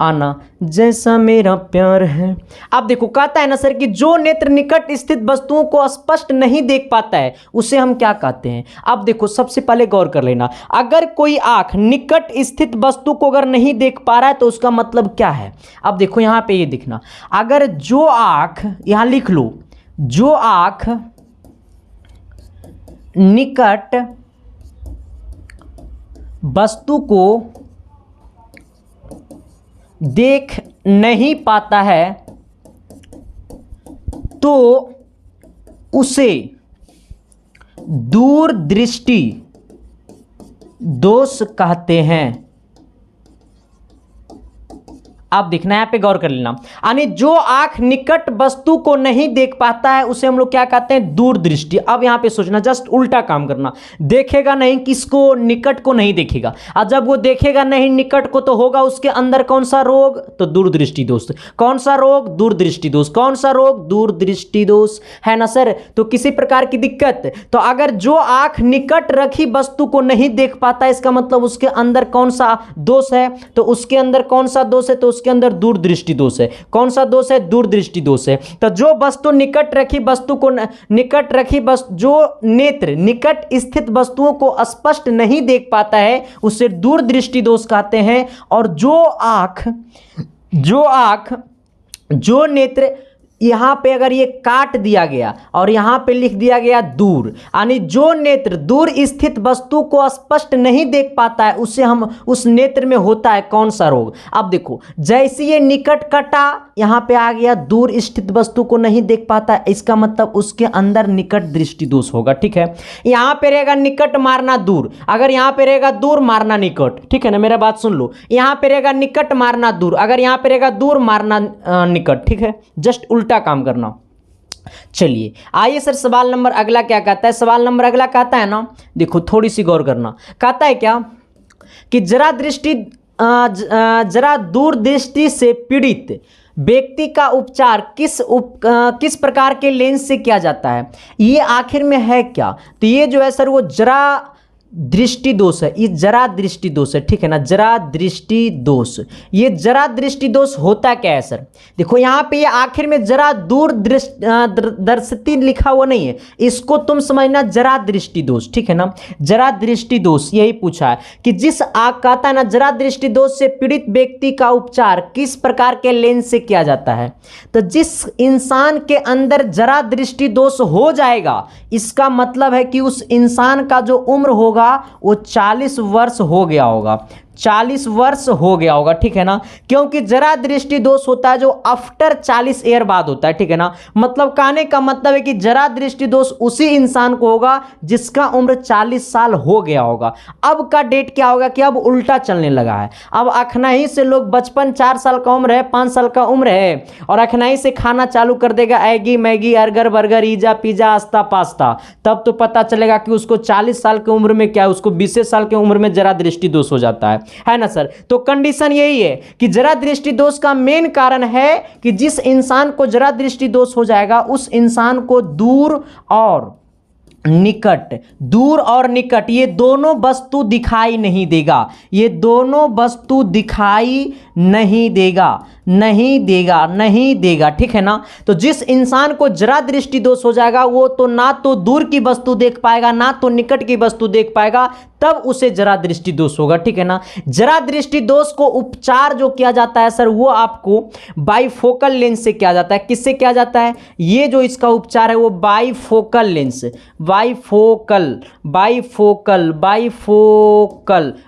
आना जैसा मेरा प्यार है। अब देखो कहता है ना सर कि जो नेत्र निकट स्थित वस्तुओं को स्पष्ट नहीं देख पाता है उसे हम क्या कहते हैं। अब देखो सबसे पहले गौर कर लेना, अगर कोई आंख निकट स्थित वस्तु को अगर नहीं देख पा रहा है तो उसका मतलब क्या है। अब देखो यहां पे ये दिखना, अगर जो आंख, यहां लिख लो, जो आंख निकट वस्तु को देख नहीं पाता है तो उसे दूरदृष्टि दोष कहते हैं। आप देखना यहाँ पे गौर कर लेना, यानी जो आंख निकट वस्तु को नहीं देख पाता है उसे हम लोग क्या कहते हैं, दूरदृष्टि। अब यहाँ पे सोचना, जस्ट उल्टा काम करना, देखेगा नहीं किसको, निकट को नहीं देखेगा, और जब वो देखेगा नहीं निकट को तो होगा उसके अंदर कौन सा रोग, तो दूरदृष्टि दोष। कौन सा रोग, दूरदृष्टि दोष। कौन सा रोग, दूरदृष्टि दोष, है ना सर। तो किसी प्रकार की दिक्कत, तो अगर जो आंख निकट रखी वस्तु को नहीं देख पाता इसका मतलब उसके अंदर कौन सा दोष है, तो उसके अंदर कौन सा दोष है, तो उसके अंदर दूरदृष्टि दोष है। कौन सा दोष है, दूरदृष्टि दोष है। तो जो वस्तु निकट रखी वस्तु को निकट रखी वस्तु, जो नेत्र निकट स्थित वस्तुओं को स्पष्ट नहीं देख पाता है उसे दूरदृष्टि दोष कहते हैं। और जो नेत्र, यहां पे अगर ये काट दिया गया और यहां पे लिख दिया गया दूर, यानी जो नेत्र दूर स्थित वस्तु को स्पष्ट नहीं देख पाता है उसे हम, उस नेत्र में होता है कौन सा रोग। अब देखो, जैसे ये निकट कटा, यहां पे आ गया दूर स्थित वस्तु को नहीं देख पाता है, इसका मतलब उसके अंदर निकट दृष्टि दोष होगा, ठीक है। यहां पे रहेगा निकट मारना दूर, अगर यहां पे रहेगा दूर मारना निकट, ठीक है ना, मेरा बात सुन लो। यहां पे रहेगा निकट मारना दूर, अगर यहां पे रहेगा दूर मारना निकट, ठीक है, जस्ट उल्टा काम करना। चलिए आइए सर, सवाल नंबर अगला क्या कहता है। सवाल नंबर अगला कहता है ना, देखो थोड़ी सी गौर करना, कहता है क्या कि जरा दूरदृष्टि से पीड़ित व्यक्ति का उपचार किस प्रकार के लेंस से किया जाता है। ये आखिर में है क्या, तो ये जो है सर वो जरा दृष्टि दोष है, ये जरा दृष्टि दोष है, ठीक है ना, जरा दृष्टि दोष। ये जरा दृष्टि दोष होता क्या है सर, देखो यहाँ पे ये आखिर में जरा दूर दर्शिति लिखा हुआ नहीं है, इसको तुम समझना जरा दृष्टि दोष, ठीक है ना। जरा दृष्टि दोष यही पूछा है कि जिस कहता है ना, जरा दृष्टि दोष से पीड़ित व्यक्ति का उपचार किस प्रकार के लेंस से किया जाता है। तो जिस इंसान के अंदर जरा दृष्टि दोष हो जाएगा इसका मतलब है कि उस इंसान का जो उम्र होगा वो 40 वर्ष हो गया होगा, 40 वर्ष हो गया होगा, ठीक है ना। क्योंकि जरा दृष्टि दोष होता है जो आफ्टर 40 ईयर बाद होता है, ठीक है ना। मतलब कहने का मतलब है कि जरा दृष्टि दोष उसी इंसान को होगा जिसका उम्र 40 साल हो गया होगा। अब का डेट क्या होगा कि अब उल्टा चलने लगा है। अब अखनाई से लोग बचपन 4 साल का उम्र है, 5 साल का उम्र है और अखनाई से खाना चालू कर देगा, एगी मैगी अर्गर बर्गर ईजा पिज्जा आस्ता पास्ता, तब तो पता चलेगा कि उसको 40 साल की उम्र में क्या है, उसको 20 साल की उम्र में जरा दृष्टि दोष हो जाता है ना सर। तो कंडीशन यही है कि जरा दृष्टि दोष का मेन कारण है कि जिस इंसान को जरा दृष्टि दोष हो जाएगा उस इंसान को दूर और निकट ये दोनों वस्तु दिखाई नहीं देगा, ये दोनों वस्तु दिखाई नहीं देगा, ठीक है ना। तो जिस इंसान को जरा दृष्टि दोष हो जाएगा वो तो ना तो दूर की वस्तु देख पाएगा ना तो निकट की वस्तु देख पाएगा, तब उसे जरा दृष्टि दोष होगा, ठीक है ना। जरा दृष्टि दोष को उपचार जो किया जाता है सर वो आपको बाइफोकल लेंस से किया जाता है। किससे किया जाता है, ये जो इसका उपचार है वो बाइफोकल लेंस,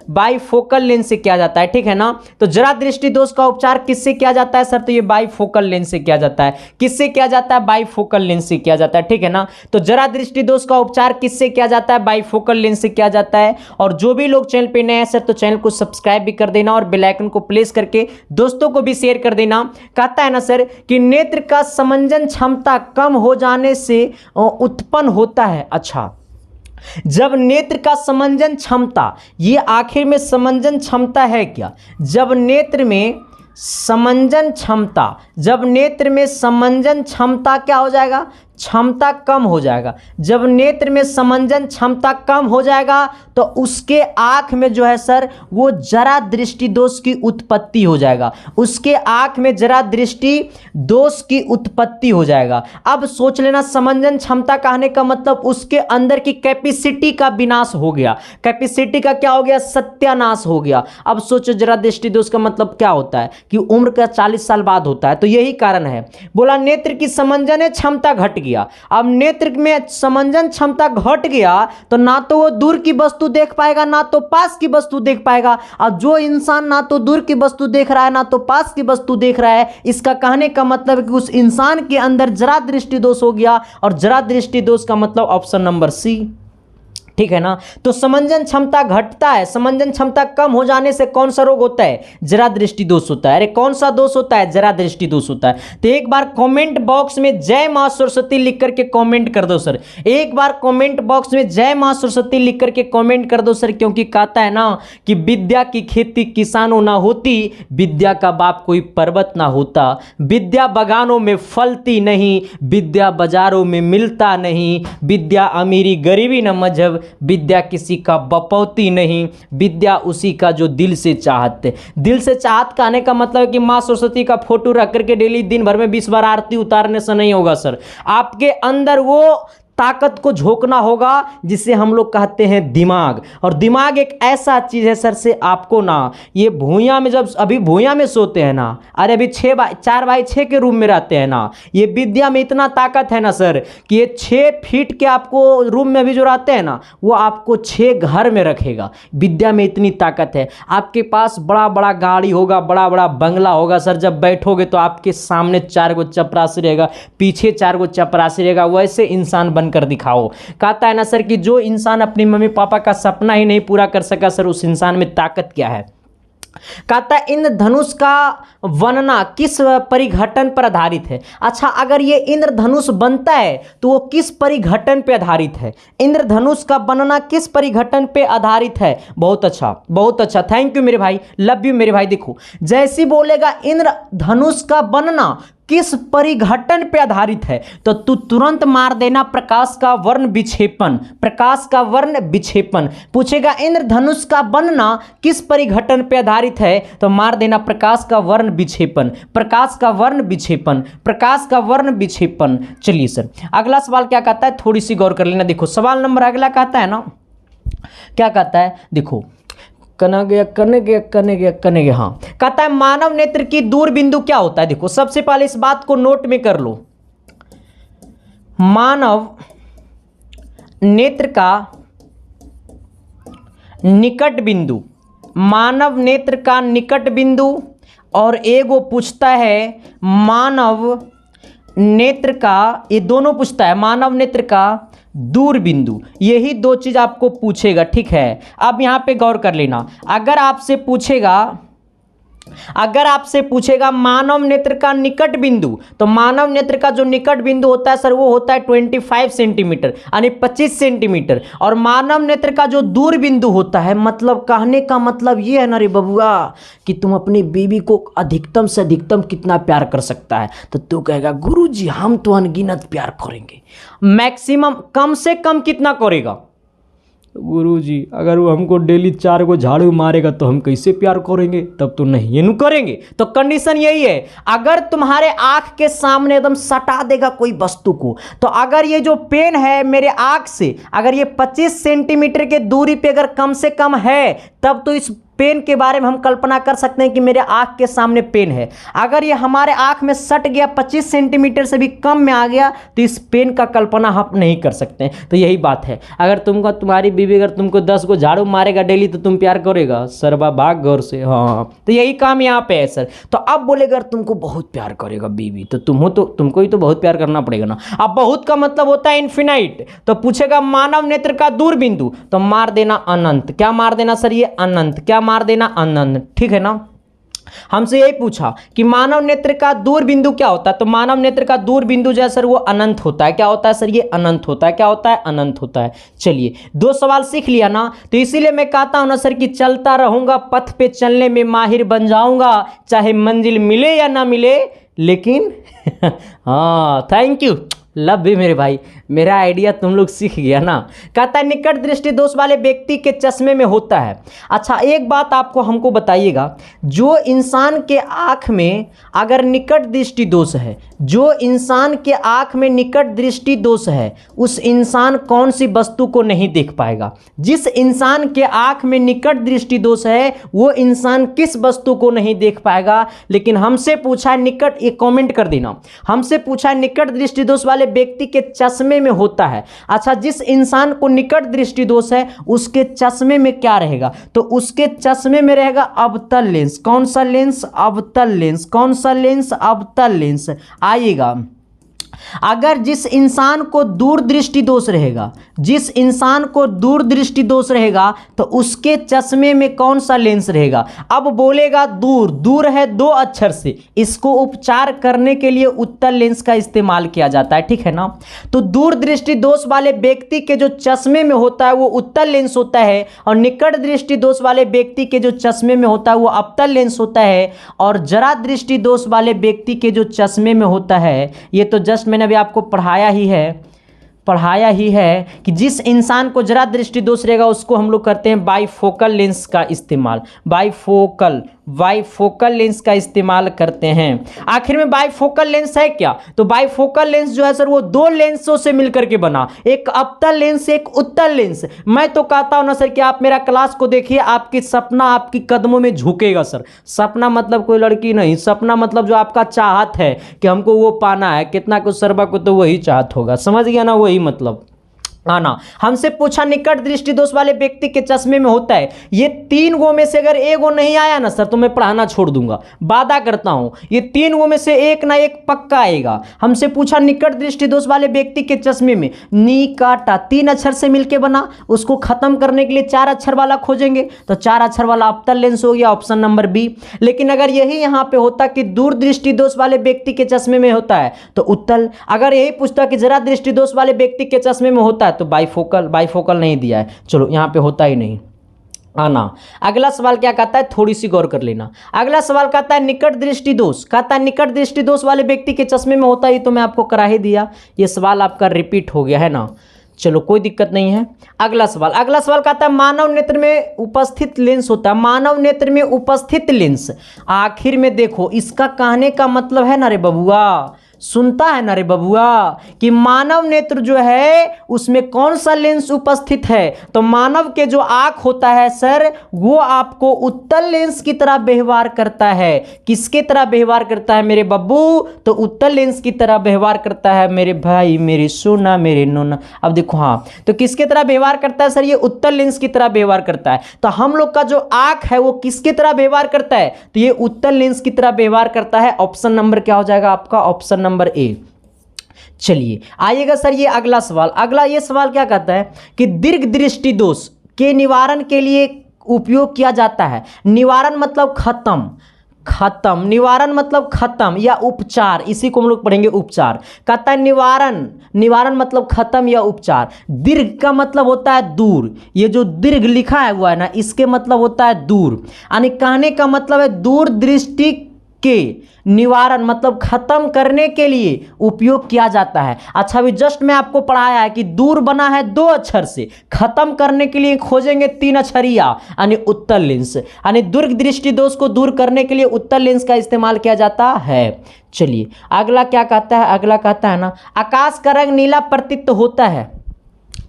बाइफोकल लेंस से किया जाता है, ठीक है ना। तो जरा दृष्टि दोष का उपचार किससे किया जाता है सर, तो ये बाइफोकल लेंस से किया जाता है। किससे किया जाता है, बाइफोकल लेंस से किया जाता है, ठीक है ना। तो जरा दृष्टि दोष का उपचार किससे किया जाता है, बाइफोकल लेंस से किया जाता है। और जो भी लोग चैनल पे नए हैं सर तो चैनल को सब्सक्राइब भी कर देना और बेल आइकन को प्रेस करके दोस्तों को भी शेयर कर देना। कहता है ना सर कि नेत्र का समंजन क्षमता कम हो जाने से उत्पन्न होता है। अच्छा, जब नेत्र का समंजन क्षमता, ये आखिर में समंजन क्षमता है क्या, जब नेत्र में समंजन क्षमता क्या हो जाएगा, क्षमता कम हो जाएगा। जब नेत्र में समंजन क्षमता कम हो जाएगा तो उसके आँख में जो है सर वो जरा दृष्टि दोष की उत्पत्ति हो जाएगा, उसके आँख में जरा दृष्टि दोष की उत्पत्ति हो जाएगा। अब सोच लेना, समंजन क्षमता कहने का मतलब उसके अंदर की कैपेसिटी का विनाश हो गया, कैपेसिटी का क्या हो गया, सत्यानाश हो गया। अब सोचो जरा दृष्टि दोष का मतलब क्या होता है कि उम्र का 40 साल बाद होता है, तो यही कारण है। बोला नेत्र की समंजन क्षमता घट गया। अब नेत्र में समंजन क्षमता घट गया तो ना तो वो दूर की वस्तु देख पाएगा ना तो पास की वस्तु देख पाएगा। अब जो इंसान ना तो दूर की वस्तु देख रहा है ना तो पास की वस्तु देख रहा है, इसका कहने का मतलब है कि उस इंसान के अंदर जरा दृष्टि दोष हो गया। और जरा दृष्टि दोष का मतलब ऑप्शन नंबर सी, ठीक है ना। तो समंजन क्षमता घटता है, समंजन क्षमता कम हो जाने से कौन सा रोग होता है? जरा दृष्टि दोष होता है। अरे कौन सा दोष होता है? जरा दृष्टि दोष होता है। तो एक बार कमेंट बॉक्स में जय मां सरस्वती लिख करके कमेंट कर दो सर, एक बार कमेंट बॉक्स में जय मां सरस्वती लिख करके कमेंट कर दो सर, क्योंकि कहता है ना कि विद्या की खेती किसानों ना होती, विद्या का बाप कोई पर्वत ना होता, विद्या बगानों में फलती नहीं, विद्या बाजारों में मिलता नहीं, विद्या अमीरी गरीबी न मजहब, विद्या किसी का बपौती नहीं, विद्या उसी का जो दिल से चाहते। दिल से चाहत कहने का मतलब है कि माँ सरस्वती का फोटो रख करके डेली दिन भर में 20 बार आरती उतारने से नहीं होगा सर। आपके अंदर वो ताकत को झोंकना होगा जिसे हम लोग कहते हैं दिमाग। और दिमाग एक ऐसा चीज़ है सर से आपको ना, ये भूइयाँ में जब अभी भूइयाँ में सोते हैं ना, अरे अभी 4x6 के रूम में रहते हैं ना, ये विद्या में इतना ताकत है ना सर कि ये 6 फीट के आपको रूम में अभी जो रहते हैं ना, वो आपको 6 घर में रखेगा। विद्या में इतनी ताकत है। आपके पास बड़ा बड़ा गाड़ी होगा, बड़ा बड़ा बंगला होगा सर, जब बैठोगे तो आपके सामने 4 गो चपरासी रहेगा, पीछे 4 गो चपरासी रहेगा, वैसे इंसान कर दिखाओ। कहता है ना सर कि जो इंसान अपनी मम्मी पापा का सपना ही नहीं पूरा कर सका सर, उस इंसान में ताकत क्या है? कहता है इंद्रधनुष का बनना किस परिघटन पर आधारित है? अच्छा, अगर ये इंद्रधनुष बनता है तो वो किस परिघटन पे आधारित है? इंद्रधनुष का बनना किस परिघटन पे आधारित है? बहुत अच्छा, बहुत अच्छा, थैंक यू मेरे भाई, लव यू मेरे भाई। देखो जैसी बोलेगा इंद्रधनुष का बनना किस परिघटन पे आधारित है, तो तू तुरंत मार देना प्रकाश का वर्ण विक्षेपण। प्रकाश का वर्ण विक्षेपण पूछेगा इंद्रधनुष का बनना किस परिघटन पे आधारित है, तो मार देना प्रकाश का वर्ण विक्षेपण, प्रकाश का वर्ण विक्षेपण, प्रकाश का वर्ण विक्षेपण। चलिए सर अगला सवाल क्या कहता है, थोड़ी सी गौर कर लेना। देखो सवाल नंबर अगला कहता है ना, क्या कहता है, देखो कने गया हाँ, कहता है मानव नेत्र की दूर बिंदु क्या होता है? देखो सबसे पहले इस बात को नोट में कर लो, मानव नेत्र का निकट बिंदु, मानव नेत्र का निकट बिंदु, और एगो पूछता है मानव नेत्र का, ये दोनों पूछता है मानव नेत्र का दूर बिंदु। यही 2 चीज आपको पूछेगा, ठीक है। अब यहां पे गौर कर लेना, अगर आपसे पूछेगा मानव नेत्र का निकट बिंदु, तो मानव नेत्र का जो निकट बिंदु होता है सर वो होता है 25 सेंटीमीटर यानी 25 सेंटीमीटर। और मानव नेत्र का जो दूर बिंदु होता है, मतलब कहने का मतलब ये है ना रे बबुआ कि तुम अपनी बीवी को अधिकतम से अधिकतम कितना प्यार कर सकता है, तो तू कहेगा गुरुजी हम तो अनगिनत प्यार करेंगे। मैक्सिमम कम से कम कितना करेगा? गुरुजी अगर वो हमको डेली 4 गो झाड़ू मारेगा तो हम कैसे प्यार करेंगे? तब तो नहीं ये करेंगे। तो कंडीशन यही है, अगर तुम्हारे आंख के सामने एकदम सटा देगा कोई वस्तु को, तो अगर ये जो पेन है मेरे आंख से अगर ये 25 सेंटीमीटर के दूरी पे अगर कम से कम है, तब तो इस पेन के बारे में हम कल्पना कर सकते हैं कि मेरे आंख के सामने पेन है। अगर ये हमारे आंख में सट गया, 25 सेंटीमीटर से भी कम में आ गया, तो इस पेन का कल्पना हम नहीं कर सकते। तो यही बात है, अगर तुम्हारी बीवी अगर तुमको 10 को झाड़ू मारेगा डेली तो तुम प्यार करेगा? सरबा भाग घर से। हाँ, तो यही काम यहाँ पे है सर। तो अब बोलेगा तुमको बहुत प्यार करेगा बीवी, तो तुमको ही तो बहुत प्यार करना पड़ेगा ना। अब बहुत का मतलब होता है इन्फिनाइट। तो पूछेगा मानव नेत्र का दूर बिंदु, तो मार देना अनंत। क्या मार देना सर? ये अनंत। क्या मार देना? अनंत, ठीक है ना। हमसे यही पूछा कि मानव नेत्र का दूर बिंदु क्या होता है, तो मानव नेत्र का दूर बिंदु जो है सर वो अनंत होता है। क्या होता है सर? ये अनंत होता है। क्या होता है? अनंत होता है। चलिए 2 सवाल सीख लिया ना, तो इसीलिए मैं कहता हूं ना सर कि चलता रहूंगा पथ पे चलने में माहिर बन जाऊंगा, चाहे मंजिल मिले या ना मिले, लेकिन हाँ थैंक यू, लव भी मेरे भाई, मेरा आइडिया तुम लोग सीख गया ना। कहता है निकट दृष्टि दोष वाले व्यक्ति के चश्मे में होता है। अच्छा एक बात आपको हमको बताइएगा, जो इंसान के आँख में अगर निकट दृष्टि दोष है, जो इंसान के आँख में निकट दृष्टि दोष है, उस इंसान कौन सी वस्तु को नहीं देख पाएगा? जिस इंसान के आँख में निकट दृष्टि दोष है वो इंसान किस वस्तु को नहीं देख पाएगा? लेकिन हमसे पूछा निकट, ये कमेंट कर देना, हमसे पूछा निकट दृष्टि दोष वाले व्यक्ति के चश्मे में होता है। अच्छा जिस इंसान को निकट दृष्टि दोष है उसके चश्मे में क्या रहेगा? तो उसके चश्मे में रहेगा अवतल लेंस। कौन सा लेंस? अवतल लेंस। कौन सा लेंस? अवतल लेंस आइएगा। अगर जिस इंसान को दूरदृष्टि दोष रहेगा, जिस इंसान को दूरदृष्टि दोष रहेगा तो उसके चश्मे में कौन सा लेंस रहेगा। अब बोलेगा दूर, दूर है 2 अक्षर से, इसको उपचार करने के लिए उत्तल लेंस का इस्तेमाल किया जाता है, ठीक है ना। तो दूरदृष्टि दोष वाले व्यक्ति के जो चश्मे में होता है वो उत्तल लेंस होता है, और निकट दृष्टि दोष वाले व्यक्ति के जो चश्मे में होता है वो अवतल लेंस होता है, और जरा दृष्टि दोष वाले व्यक्ति के जो चश्मे में होता है, ये तो जस्ट मैंने अभी आपको पढ़ाया ही है कि जिस इंसान को जरा दृष्टि दोष रहेगा उसको हम लोग करते हैं बाईफोकल लेंस का इस्तेमाल, बाईफोकल लेंस का इस्तेमाल करते हैं। आखिर में बाईफोकल लेंस है क्या, तो बाईफोकल लेंस जो है सर वो 2 लेंसों से मिलकर के बना, एक अवतल लेंस एक उत्तल लेंस। मैं तो कहता हूं ना सर कि आप मेरा क्लास को देखिए, आपकी सपना आपकी कदमों में झुकेगा सर। सपना मतलब कोई लड़की नहीं, सपना मतलब जो आपका चाहत है कि हमको वो पाना है, कितना कुछ सरबा को तो वही चाहत होगा, समझ गया ना, वही मतलब आना। हमसे पूछा निकट दृष्टि दोष वाले व्यक्ति के चश्मे में होता है, ये 3 गो में से अगर 1 गो नहीं आया ना सर तो मैं पढ़ाना छोड़ दूंगा, वादा करता हूं, ये 3 गो में से 1 ना 1 पक्का आएगा। हमसे पूछा निकट दृष्टि दोष वाले व्यक्ति के चश्मे में नी काटा 3 अक्षर से मिलके बना, उसको खत्म करने के लिए 4 अक्षर वाला खोजेंगे, तो 4 अक्षर वाला अवतल लेंस हो गया, ऑप्शन नंबर बी। लेकिन अगर यही यहां पे होता कि दूर दृष्टि दोष वाले व्यक्ति के चश्मे में होता है तो उत्तल, अगर यही पूछता कि जरा दृष्टि दोष वाले व्यक्ति के चश्मे में होता है तो बाईफोकल नहीं दिया है, चलो यहां पे होता ही नहीं आना। अगला सवाल क्या कहता है, थोड़ी सी गौर कर लेना। अगला सवाल कहता है निकट दृष्टि दोष, कहता है निकट दृष्टि दोष वाले व्यक्ति के चश्मे में होता है, तो मैं आपको करा ही दिया, ये सवाल आपका रिपीट हो गया है ना, चलो कोई दिक्कत नहीं है। अगला सवाल कहता है मानव नेत्र में उपस्थित लेंस होता है, मानव नेत्र में उपस्थित लेंस। आखिर में देखो इसका कहने का मतलब है ना रे बबुआ, सुनता है ना रे बबुआ, कि मानव नेत्र जो है उसमें कौन सा लेंस उपस्थित है, तो मानव के जो आंख होता है सर वो आपको उत्तल लेंस की तरह व्यवहार करता है। किसके तरह व्यवहार करता है मेरे बब्बू, तो उत्तल लेंस की तरह व्यवहार करता है मेरे भाई, मेरे सोना, मेरे नोना। अब देखो हाँ, तो किसके तरह व्यवहार करता है सर, ये उत्तल लेंस की तरह व्यवहार करता है। तो हम लोग का जो आंख है वो किसके तरह व्यवहार करता है, तो ये उत्तल लेंस की तरह व्यवहार करता है। ऑप्शन नंबर क्या हो जाएगा आपका, ऑप्शन नंबर ए। चलिए आइएगा सर ये अगला सवाल। अगला ये सवाल क्या कहता है कि दीर्घ दृष्टि दोष के निवारण के लिए उपयोग किया जाता है। निवारण मतलब खत्म, निवारण मतलब खत्म या उपचार, इसी को हम लोग पढ़ेंगे उपचार। कहता है निवारण मतलब खत्म या उपचार। दीर्घ का मतलब होता है दूर, ये जो दीर्घ लिखा हुआ है ना इसके मतलब होता है दूर, यानी कहने का मतलब है दूर दृष्टि के निवारण मतलब खत्म करने के लिए उपयोग किया जाता है। अच्छा अभी जस्ट मैं आपको पढ़ाया है कि दूर बना है 2 अक्षर से, खत्म करने के लिए खोजेंगे 3 अक्षरिया यानी उत्तल लेंस, यानी दीर्घ दृष्टि दोष को दूर करने के लिए उत्तल लेंस का इस्तेमाल किया जाता है। चलिए अगला क्या कहता है, अगला कहता है ना आकाश का रंग नीला प्रतीत होता है।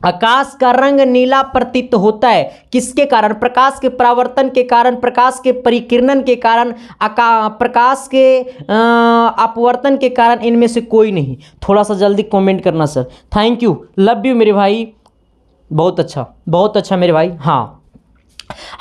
आकाश का रंग नीला प्रतीत होता है किसके कारण, प्रकाश के परावर्तन के कारण, प्रकाश के परिकिरणन के कारण, प्रकाश के अपवर्तन के कारण, इनमें से कोई नहीं। थोड़ा सा जल्दी कमेंट करना sir, thank you, love you मेरे भाई, बहुत अच्छा मेरे भाई। हाँ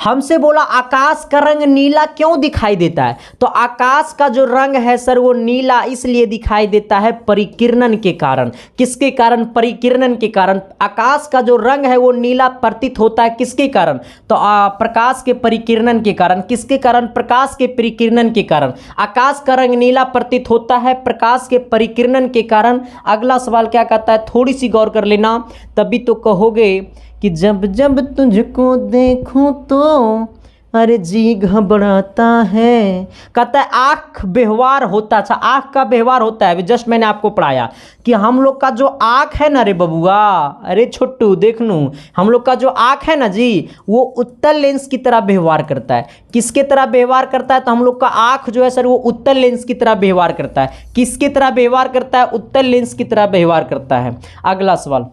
हमसे बोला आकाश का रंग नीला क्यों दिखाई देता है, तो आकाश का जो रंग है सर वो नीला इसलिए दिखाई देता है परिकिरणन के कारण। किसके कारण, परिकिरणन के कारण। आकाश का जो रंग है वो नीला प्रतीत होता है किसके कारण, तो प्रकाश के परिकिरणन के कारण। किसके कारण, प्रकाश के परिकिरणन के कारण आकाश का रंग नीला प्रतीत होता है, प्रकाश के परिकिरणन के कारण। अगला सवाल क्या कहता है, थोड़ी सी गौर कर लेना तभी तो कहोगे कि जब जब तुझको देखूं तो अरे जी घबराता है। कहता है आँख व्यवहार होता है। अच्छा आँख का व्यवहार होता है, जस्ट मैंने आपको पढ़ाया कि हम लोग का जो आँख है ना रे बबुआ, अरे छोटू देख लूँ, हम लोग का जो आँख है ना जी वो उत्तल लेंस की तरह व्यवहार करता है। किसके तरह व्यवहार करता है, तो हम लोग का आँख जो है सर वो उत्तल लेंस की तरह व्यवहार करता है। किसकी तरह व्यवहार करता है, उत्तल लेंस की तरह व्यवहार करता है। अगला सवाल,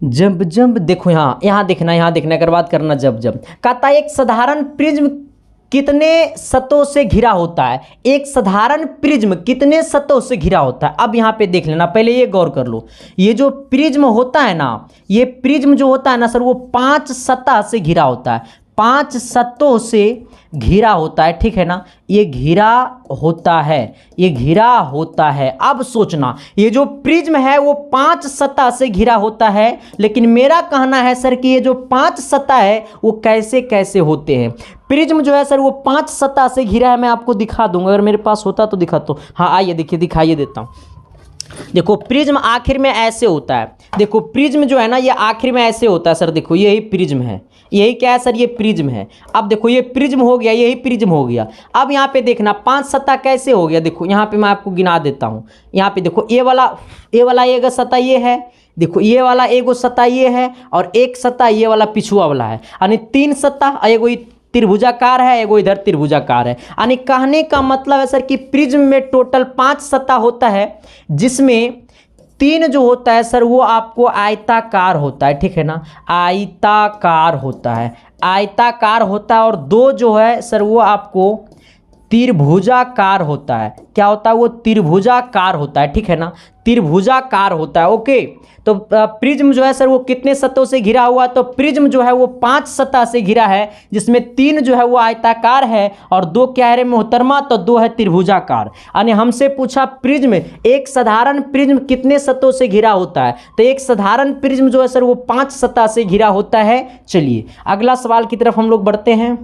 जब जब देखो यहाँ देखना अगर बात करना जब कहता है एक साधारण प्रिज्म कितने सतहों से घिरा होता है। एक साधारण प्रिज्म कितने सतहों से घिरा होता है। अब यहाँ पे देख लेना, पहले ये गौर कर लो, ये जो प्रिज्म होता है ना, ये प्रिज्म जो होता है ना सर वो 5 सतह से घिरा होता है। 5 सतहों से घिरा होता है, ठीक है ना, ये घिरा होता है, ये घिरा होता है। अब सोचना, ये जो प्रिज्म है वो 5 सतह से घिरा होता है, लेकिन मेरा कहना है सर कि ये जो 5 सतह है वो कैसे कैसे होते हैं। प्रिज्म जो है सर वो 5 सतह से घिरा है, मैं आपको दिखा दूंगा, अगर मेरे पास होता तो दिखाता हूँ। हाँ आइए देखिए, दिखाइए देता हूँ। देखो प्रिज्म आखिर में ऐसे होता है, देखो प्रिज्म जो है ना ये आखिर में ऐसे होता है सर, देखो यही प्रिज्म है, यही क्या है सर, ये प्रिज्म है। अब देखो ये प्रिज्म हो गया, यही प्रिज्म हो गया। अब यहाँ पे देखना 5 सतह कैसे हो गया, देखो यहाँ पे मैं आपको गिना देता हूँ। यहाँ पे देखो ये वाला एक सतह ये है, देखो ये वाला एगो सतह ये है, और एक सतह ये वाला पिछुआ वाला है, यानी 3 सतह, एगो त्रिभुजाकार है, एगो इधर त्रिभुजाकार है। यानी कहने का मतलब है सर कि प्रिज्म में टोटल 5 सतह होता है, जिसमें 3 जो होता है सर वो आपको आयताकार होता है, ठीक है ना, आयताकार होता है, आयताकार होता है, और 2 जो है सर वो आपको त्रिभुजाकार होता है। क्या होता है, वो त्रिभुजाकार होता है, ठीक है ना, त्रिभुजाकार होता है। ओके, तो प्रिज्म जो है सर वो कितने सतहों से घिरा हुआ, तो प्रिज्म जो है वो 5 सतह से घिरा है, जिसमें 3 जो है वो आयताकार है और 2 क्या है रे मोहतरमा, तो 2 है त्रिभुजाकार। यानी हमसे पूछा प्रिज्म, एक साधारण प्रिज्म कितने सतहों से घिरा होता है, तो एक साधारण प्रिज्म जो है सर वो 5 सतह से घिरा होता है। चलिए अगला सवाल की तरफ हम लोग बढ़ते हैं।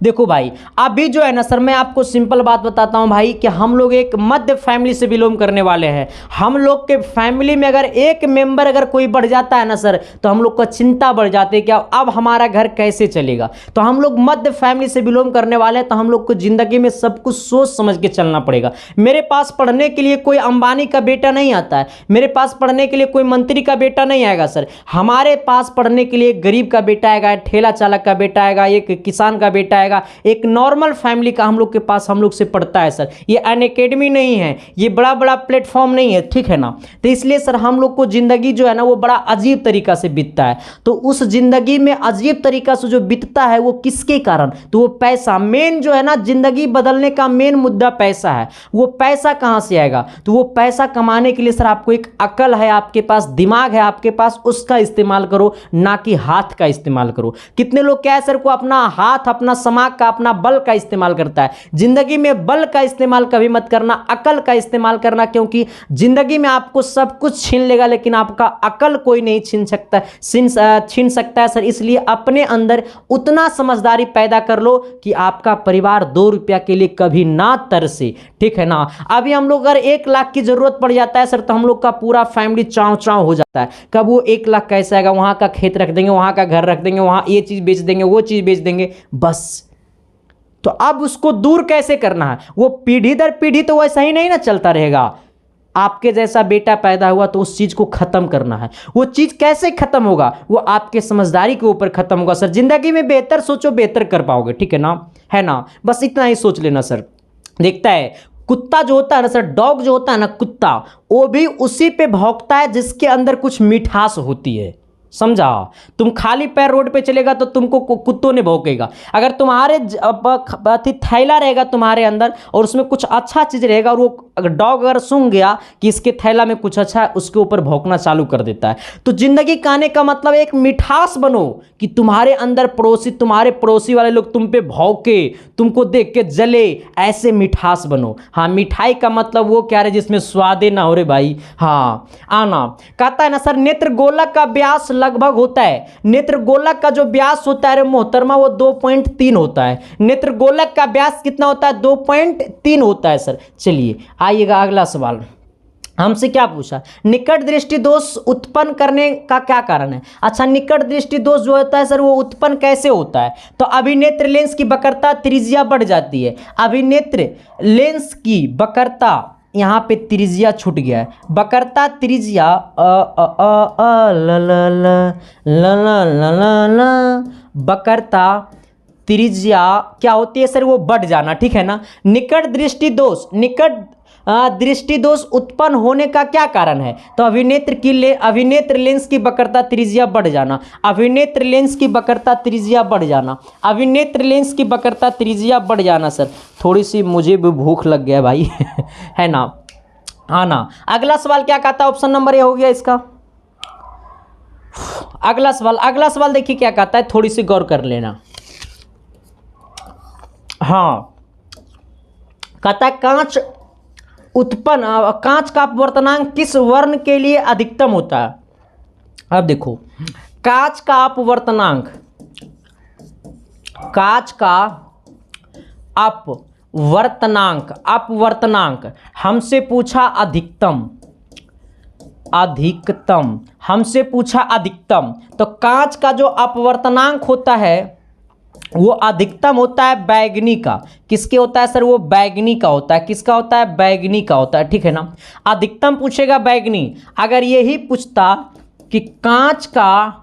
देखो भाई अभी जो है ना सर, मैं आपको सिंपल बात बताता हूं भाई कि हम लोग एक मध्य फैमिली से बिलोंग करने वाले हैं। हम लोग के फैमिली में अगर एक मेंबर अगर कोई बढ़ जाता है ना सर, तो हम लोग को चिंता बढ़ जाती है कि अब हमारा घर कैसे चलेगा। तो हम लोग मध्य फैमिली से बिलोंग करने वाले हैं, तो हम लोग को जिंदगी में सब कुछ सोच समझ के चलना पड़ेगा। मेरे पास पढ़ने के लिए कोई अंबानी का बेटा नहीं आता है, मेरे पास पढ़ने के लिए कोई मंत्री का बेटा नहीं आएगा सर, हमारे पास पढ़ने के लिए एक गरीब का बेटा आएगा, ठेला चालक का बेटा आएगा, एक किसान का बेटा आएगा, एक नॉर्मल फैमिली का हम लोग के पास हम लोग से पढ़ता है सर। ये अन अकेडमी नहीं है, ये बड़ा बड़ा प्लेटफॉर्म नहीं है, ठीक है ना। तो इसलिए सर हम लोग को जिंदगी जो है ना वो बड़ा अजीब तरीका से बीतता है। तो उस जिंदगी में अजीब तरीका से जो बीतता है वो किसके कारण, तो वो पैसा, मेन जो है ना जिंदगी बदलने का मेन मुद्दा पैसा है। वो पैसा कहां से आएगा, तो वो पैसा कमाने के लिए सर आपको एक अकल है, आपके पास दिमाग है, आपके पास उसका इस्तेमाल करो, ना कि हाथ का इस्तेमाल करो। कितने लोग क्या है सर को अपना हाथ, अपना समाज का, अपना बल का इस्तेमाल करता है। जिंदगी में बल का इस्तेमाल कभी मत करना, अकल का इस्तेमाल करना, क्योंकि जिंदगी में आपको सब कुछ छीन लेगा लेकिन आपका अकल कोई नहीं छीन सकता है सर। इसलिए अपने अंदर उतना समझदारी पैदा कर लो कि आपका परिवार 2 रुपया के लिए कभी ना तरसे, ठीक है ना। अभी हम लोग अगर 1 लाख की जरूरत पड़ जाता है सर, तो हम लोग का पूरा फैमिली चाव चाव हो जाता है। कब वो 1 लाख कैसे आएगा, वहां का खेत रख देंगे, वहां का घर रख देंगे, वहां ये चीज बेच देंगे, वो चीज बेच देंगे, बस। तो अब उसको दूर कैसे करना है, वो पीढ़ी दर पीढ़ी तो वैसा ही नहीं ना चलता रहेगा। आपके जैसा बेटा पैदा हुआ तो उस चीज को खत्म करना है। वो चीज कैसे खत्म होगा, वो आपके समझदारी के ऊपर खत्म होगा सर। जिंदगी में बेहतर सोचो, बेहतर कर पाओगे, ठीक है ना, बस इतना ही सोच लेना सर। देखता है कुत्ता जो होता है ना सर, डॉग जो होता है ना कुत्ता, वो भी उसी पे भौंकता है जिसके अंदर कुछ मिठास होती है, समझा। तुम खाली पैर रोड पे चलेगा तो तुमको कुत्तों ने भौंकेगा। अगर तुम्हारे थैला रहेगा तुम्हारे अंदर और उसमें कुछ अच्छा चीज रहेगा, और वो अगर डॉग अगर सूंघ गया कि इसके थैला में कुछ अच्छा है, उसके ऊपर भौंकना चालू कर देता है। तो जिंदगी कहने का मतलब एक मिठास बनो कि तुम्हारे अंदर तुम्हारे पड़ोसी वाले लोग तुम पे भौंके, तुमको देख के जले, ऐसे मिठास बनो। हाँ, मिठाई का मतलब वो क्या है जिसमें स्वादे ना हो रे भाई। हाँ आना कहता है ना सर, नेत्र गोलक का व्यास लगभग होता है, नेत्र गोलक का जो व्यास होता है रे मोहतरमा वो 2.3 होता है। नेत्र गोलक का व्यास कितना होता है, 2.3 होता है सर। चलिए आइएगा अगला सवाल। हमसे क्या पूछा, निकट दृष्टि दोष उत्पन्न करने का क्या कारण है। अच्छा, निकट दृष्टि दोष जो होता है सर वो उत्पन्न कैसे होता है, तो अभिनेत्र लेंस की वक्रता त्रिज्या बढ़ जाती है। अभिनेत्र लेंस की वक्रता, यहाँ पे त्रिज्या छूट गया है, वक्रता त्रिज्या वक्रता त्रिज्या क्या होती है सर, वो बढ़ जाना, ठीक है ना। निकट दृष्टि दोष, निकट दृष्टि दोष उत्पन्न होने का क्या कारण है, तो अभिनेत्र लेंस की वक्रता त्रिज्या बढ़ जाना, अभिनेत्र लेंस की वक्रता त्रिज्या बढ़ जाना, अभिनेत्र लेंस की वक्रता त्रिज्या बढ़ जाना सर। थोड़ी सी मुझे भी भूख लग गया भाई है ना। आना अगला सवाल क्या कहता है, ऑप्शन नंबर ए हो गया इसका। अगला सवाल देखिए क्या कहता है, थोड़ी सी गौर कर लेना। हाँ, कहता है कांच का अपवर्तनांक किस वर्ण के लिए अधिकतम होता है। अब देखो, कांच का अपवर्तनांक हमसे पूछा अधिकतम हमसे पूछा अधिकतम। तो कांच का जो अपवर्तनांक होता है वो अधिकतम होता है बैगनी का। किसके होता है सर? वो बैगनी का होता है। किसका होता है? बैगनी का होता है, ठीक है ना। अधिकतम पूछेगा बैगनी। अगर यही पूछता कि कांच का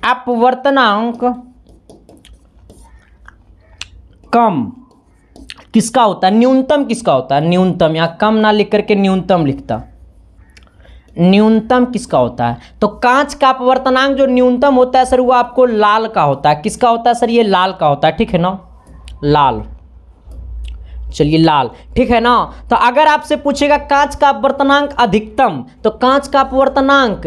अपवर्तनांक कम किसका होता है, न्यूनतम किसका होता है, न्यूनतम, यहाँ कम ना लिख करके न्यूनतम लिखता, न्यूनतम किसका होता है, तो कांच का अपवर्तनांक जो न्यूनतम होता है सर वो आपको लाल का होता है। किसका होता है सर? ये लाल का होता है, ठीक है ना, लाल। चलिए लाल, ठीक है ना। तो अगर आपसे पूछेगा कांच का अपवर्तनांक अधिकतम, तो कांच का अपवर्तनांक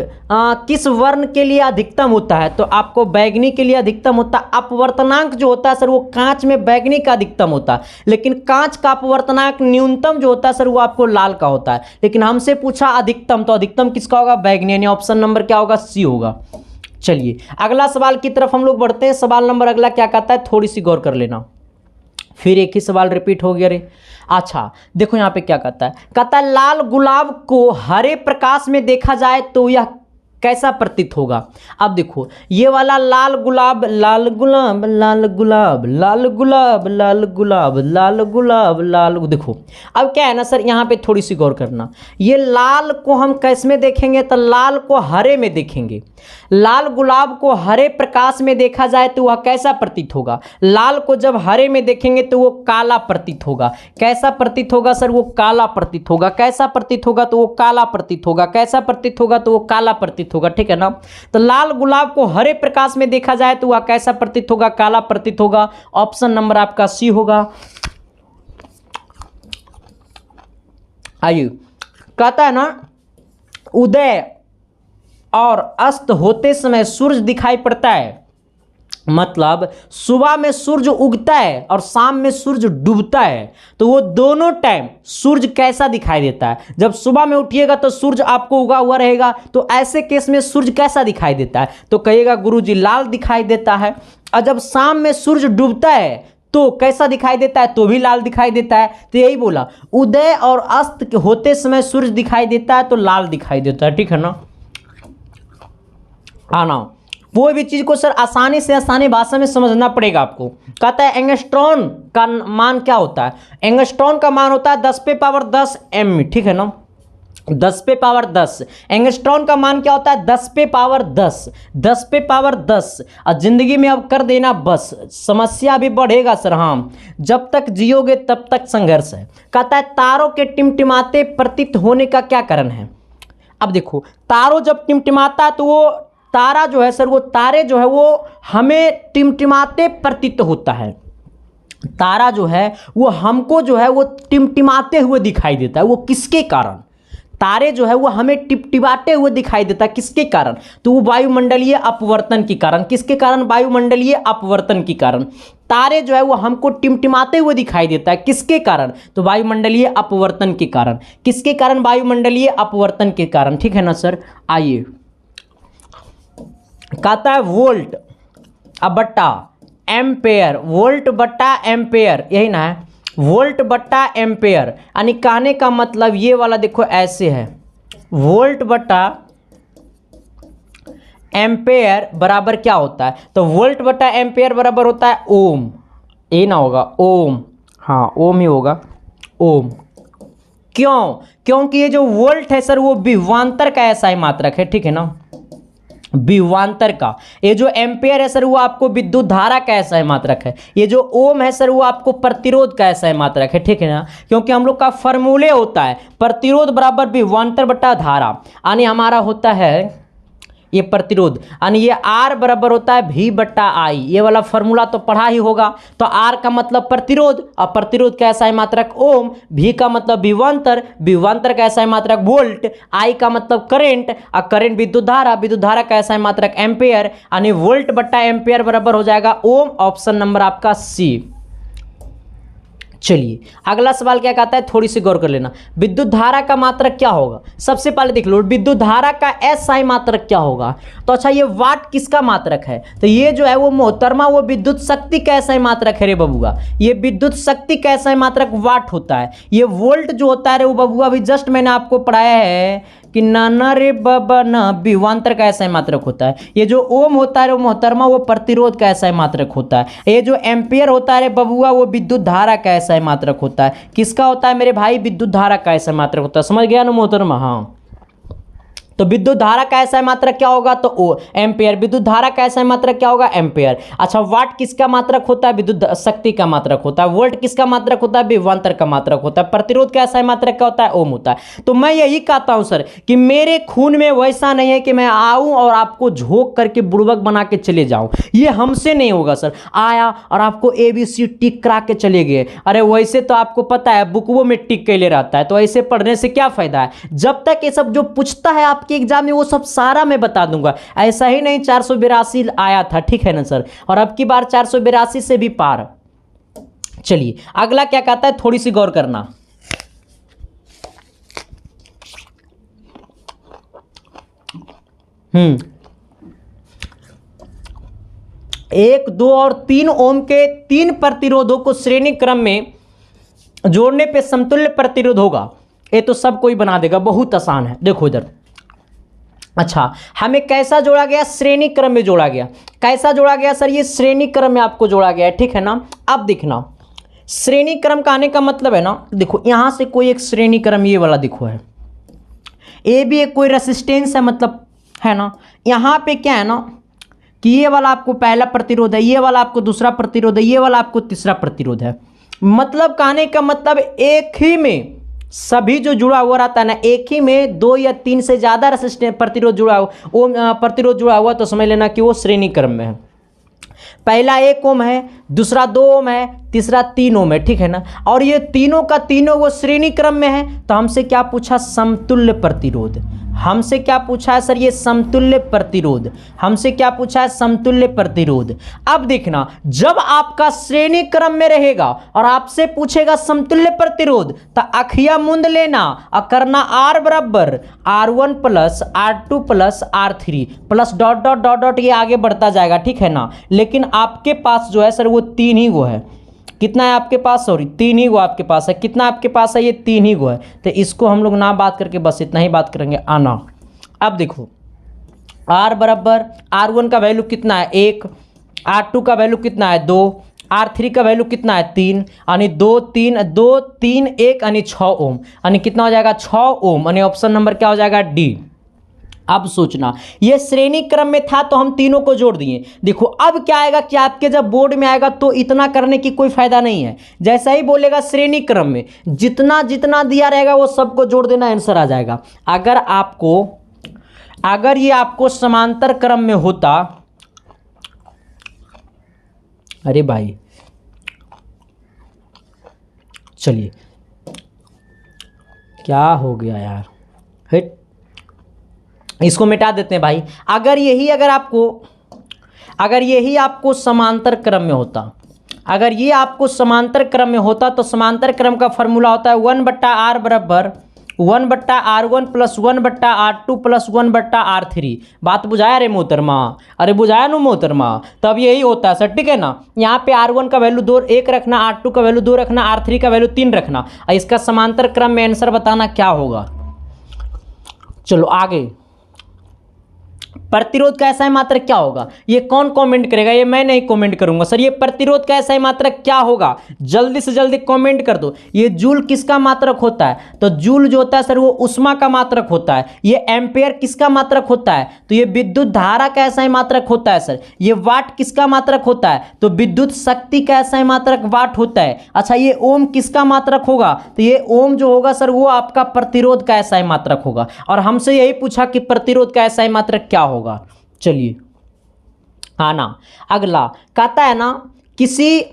किस वर्ण के लिए अधिकतम होता है, तो आपको बैगनी के लिए अधिकतम होता है। अपवर्तनांक जो होता है सर वो कांच में बैगनी का अधिकतम होता है, लेकिन कांच का अपवर्तनांक न्यूनतम जो होता है सर वो आपको लाल का होता है। लेकिन हमसे पूछा अधिकतम, तो अधिकतम किसका होगा? बैगनी, यानी ऑप्शन नंबर क्या होगा? सी होगा। चलिए अगला सवाल की तरफ हम लोग बढ़ते हैं। सवाल नंबर अगला क्या कहता है, थोड़ी सी गौर कर लेना, फिर एक ही सवाल रिपीट हो गया रे। अच्छा देखो यहाँ पे क्या कहता है, लाल गुलाब को हरे प्रकाश में देखा जाए तो यह कैसा प्रतीत होगा। अब देखो ये वाला लाल गुलाब, लाल गुलाब, लाल गुलाब, लाल गुलाब, लाल गुलाब, लाल गुलाब, लाल, देखो अब क्या है ना सर, यहाँ पे थोड़ी सी गौर करना। ये लाल को हम कैसे में देखेंगे, तो लाल को हरे में देखेंगे। लाल गुलाब को हरे प्रकाश में देखा जाए तो वह कैसा प्रतीत होगा। लाल को जब हरे में देखेंगे तो वो काला प्रतीत होगा। कैसा प्रतीत होगा सर? वो काला प्रतीत होगा। कैसा प्रतीत होगा? तो वो काला प्रतीत होगा। कैसा प्रतीत होगा? तो वो काला प्रतीत होगा, ठीक है ना। तो लाल गुलाब को हरे प्रकाश में देखा जाए तो वह कैसा प्रतीत होगा? काला प्रतीत होगा। ऑप्शन नंबर आपका सी होगा। आइए, कहता है ना, उदय और अस्त होते समय सूरज दिखाई पड़ता है, मतलब सुबह में सूरज उगता है और शाम में सूरज डूबता है, तो वो दोनों टाइम सूरज कैसा दिखाई देता है। जब सुबह में उठिएगा तो सूरज आपको उगा हुआ रहेगा, तो ऐसे केस में सूरज कैसा दिखाई देता है, तो कहिएगा गुरुजी लाल दिखाई देता है। और जब शाम में सूरज डूबता है तो कैसा दिखाई देता है, तो भी लाल दिखाई देता है। तो यही बोला, उदय और अस्त होते समय सूरज दिखाई देता है तो लाल दिखाई देता है, ठीक है ना। आना, कोई भी चीज को सर आसानी भाषा में समझना पड़ेगा आपको। कहता है एंगस्ट्रॉन का मान क्या होता है, एंगस्ट्रॉन का मान होता है 10 पे पावर 10 एम, ठीक है ना, 10 पे पावर 10। एंगस्ट्रॉन का मान क्या होता है? 10 पे पावर 10, 10 पे पावर 10। और जिंदगी में अब कर देना बस, समस्या भी बढ़ेगा सर, हाँ, जब तक जियोगे तब तक संघर्ष है। कहता है तारों के टिमटिमाते प्रतीत होने का क्या कारण है। अब देखो, तारों जब टिमटिमाता है तो वो तारा जो है सर, वो तारे जो है वो हमें टिमटिमाते प्रतीत होता है। तारा जो है वो हमको जो है वो टिमटिमाते हुए दिखाई देता है। वो किसके कारण? तारे जो है वो हमें टिपटिपाते हुए दिखाई देता है, किसके कारण? तो वो वायुमंडलीय अपवर्तन के कारण। किसके कारण? वायुमंडलीय अपवर्तन के कारण। तारे जो है वो हमको टिमटिमाते हुए दिखाई देता है, किसके कारण? तो वायुमंडलीय अपवर्तन के कारण। किसके कारण? वायुमंडलीय अपवर्तन के कारण, ठीक है ना सर। आइए, कहता है वोल्ट बट्टा एम्पेयर, वोल्ट बट्टा एम्पेयर, यही ना है, वोल्ट बट्टा एम्पेयर। यानी कहने का मतलब ये वाला देखो ऐसे है, वोल्ट बट्टा एम्पेयर बराबर क्या होता है, तो वोल्ट बट्टा एम्पेयर बराबर होता है ओम। ये ना होगा ओम, हाँ ओम ही होगा, ओम। क्यों? क्योंकि ये जो वोल्ट है सर वो विभवांतर का ऐसा मात्रक है, ठीक है ना, विभवांतर का। ये जो एम्पेयर है सर वो आपको विद्युत धारा का ऐसा मात्रक है। ये जो ओम है सर वो आपको प्रतिरोध का ऐसा मात्रक है, ठीक है ना। क्योंकि हम लोग का फॉर्मूले होता है प्रतिरोध बराबर विभवांतर बटा धारा, यानी हमारा होता है ये प्रतिरोध, यानी ये आर बराबर होता है भी बट्टा आई। ये वाला फॉर्मूला तो पढ़ा ही होगा। तो आर का मतलब प्रतिरोध और प्रतिरोध का ऐसा मात्रक ओम, भी का मतलब विभवांतर, विभवांतर का ऐसा मात्रक वोल्ट, आई का मतलब करंट और करंट विद्युत धारा का ऐसा मात्रक एम्पेयर, यानी वोल्ट बट्टा एम्पेयर बराबर हो जाएगा ओम। ऑप्शन नंबर आपका सी। चलिए अगला सवाल क्या कहता है, थोड़ी सी गौर कर लेना। विद्युत धारा का मात्रक क्या होगा? सबसे पहले देख लो विद्युत धारा का एसआई मात्रक क्या होगा। तो अच्छा ये वाट किसका मात्रक है? तो ये जो है वो मोहतरमा वो विद्युत शक्ति का एसआई मात्रक है रे बबुआ। ये विद्युत शक्ति का एसआई मात्रक वाट होता है। ये वोल्ट जो होता है रे वो बबुआ अभी जस्ट मैंने आपको पढ़ाया है कि नाना रे बाबा ना विभवांतर का एसआई मात्रक होता है। ये जो ओम होता है वो मोहतरमा वो प्रतिरोध का एसआई मात्रक होता है। ये जो एम्पियर होता है रे बबुआ वो विद्युत धारा का एसआई मात्रक होता है। किसका होता है मेरे भाई? विद्युत धारा का एसआई मात्रक होता है। समझ गया ना मोहतरमा? हाँ, तो विद्युत धारा का एसआई मात्रक क्या होगा? तो ओ एम्पियर। विद्युत धारा का एसआई मात्रक क्या होगा? एम्पियर। अच्छा वाट किसका मात्रक होता है? विद्युत शक्ति का मात्रक होता है। वोल्ट किसका मात्रक होता है? विभवांतर का मात्रक होता है। प्रतिरोध का एसआई मात्रक क्या होता है? ओम होता है। तो मैं यही कहता हूं सर कि मेरे खून में वैसा नहीं है कि मैं आऊं और आपको झोंक करके बुड़बक बना के चले जाऊं। ये हमसे नहीं होगा सर। आया और आपको ABC टिक करा के चले गए। अरे वैसे तो आपको पता है बुकवों में टिक के लिए रहता है, तो ऐसे पढ़ने से क्या फायदा है? जब तक ये सब जो पूछता है आपके एग्जाम में वो सब सारा मैं बता दूंगा। ऐसा ही नहीं 482 आया था, ठीक है ना सर? और अब की बार 482 से भी पार। चलिए अगला क्या कहता है, थोड़ी सी गौर करना। एक, दो और 3 ओम के 3 प्रतिरोधों को श्रेणी क्रम में जोड़ने पे समतुल्य प्रतिरोध होगा। ये तो सब कोई बना देगा, बहुत आसान है। देखो इधर। अच्छा हमें कैसा जोड़ा गया? श्रेणी क्रम में जोड़ा गया। कैसा जोड़ा गया सर? ये श्रेणी क्रम में आपको जोड़ा गया है, ठीक है ना? अब देखना श्रेणी क्रम का आने का मतलब है ना, देखो यहां से कोई एक श्रेणी क्रम ये वाला देखो है, ये भी एक कोई रेसिस्टेंस है, मतलब है ना। यहां पे क्या है ना कि ये वाला आपको पहला प्रतिरोध है, ये वाला आपको दूसरा प्रतिरोध है, ये वाला आपको तीसरा प्रतिरोध है। मतलब कहने का मतलब एक ही में सभी जो जुड़ा हुआ रहता है ना, एक ही में 2 या 3 से ज्यादा रेसिस्टेंस प्रतिरोध जुड़ा हुआ, ओम प्रतिरोध जुड़ा हुआ, तो समझ लेना कि वो श्रेणी क्रम में है। पहला 1 ओम है, दूसरा 2 ओम है, तीसरा 3 ओम है, ठीक है ना। और ये तीनों का तीनों वो श्रेणी क्रम में है। तो हमसे क्या पूछा? समतुल्य प्रतिरोध। हमसे क्या पूछा है सर? ये समतुल्य प्रतिरोध। हमसे क्या पूछा है? समतुल्य प्रतिरोध। अब देखना जब आपका श्रेणी क्रम में रहेगा और आपसे पूछेगा समतुल्य प्रतिरोध, तो अखिया मुंद लेना और करना R बराबर R1 plus R2 plus R3 plus dot dot dot dot, ये आगे बढ़ता जाएगा, ठीक है ना। लेकिन आपके पास जो है सर वो 3 ही वो है। कितना है आपके पास? सॉरी 3 ही गो आपके पास है। कितना आपके पास है? ये 3 ही गो है। तो इसको हम लोग ना बात करके बस इतना ही बात करेंगे, आना। अब देखो R बराबर R1 का वैल्यू कितना है? 1। R2 का वैल्यू कितना है? 2। R3 का वैल्यू कितना है? 3। यानी 2 3 2 3 1 यानी 6 ओम। यानी कितना हो जाएगा? 6 ओम। यानी ऑप्शन नंबर क्या हो जाएगा? डी। अब सोचना ये श्रेणी क्रम में था तो हम तीनों को जोड़ दिए। देखो अब क्या आएगा कि आपके जब बोर्ड में आएगा तो इतना करने की कोई फायदा नहीं है। जैसा ही बोलेगा श्रेणी क्रम में जितना जितना दिया रहेगा वो सबको जोड़ देना, आंसर आ जाएगा। अगर ये आपको समांतर क्रम में होता, अरे भाई चलिए क्या हो गया यार, हिट इसको मिटा देते हैं भाई। अगर यही आपको समांतर क्रम में होता, अगर ये आपको समांतर क्रम में होता तो समांतर क्रम का फॉर्मूला होता है 1/r बराबर 1/r1 plus 1/r2 plus 1/r3। बात बुझाया रे मोहतरमा? अरे बुझाया नो मोहतरमा? तब यही होता है सर, ठीक है ना। यहाँ पे R1 का वैल्यू 2 1 रखना, R2 का वैल्यू 2 रखना, R3 का वैल्यू 3 रखना। इसका समांतर क्रम में आंसर बताना क्या होगा। चलो आगे, प्रतिरोध का एसआई मात्रक क्या होगा? ये कौन कमेंट करेगा? ये मैं नहीं कमेंट करूंगा सर। ये प्रतिरोध का एसआई मात्रक क्या होगा? जल्दी से जल्दी कमेंट कर दो। ये जूल किसका मात्रक होता है? तो जूल जो होता है सर वो उष्मा का मात्रक होता है। ये एम्पेयर किसका मात्रक होता है? तो ये विद्युत धारा का एसआई मात्रक होता है सर। ये वाट किसका मात्रक होता है? तो विद्युत शक्ति का एसआई मात्रक वाट होता है। अच्छा ये ओम किसका मात्रक होगा? तो ये ओम जो होगा सर वो आपका प्रतिरोध का एसआई मात्रक होगा। और हमसे यही पूछा कि प्रतिरोध का एसआई मात्रक क्या होगा। चलिए आना अगला कहता है ना, किसी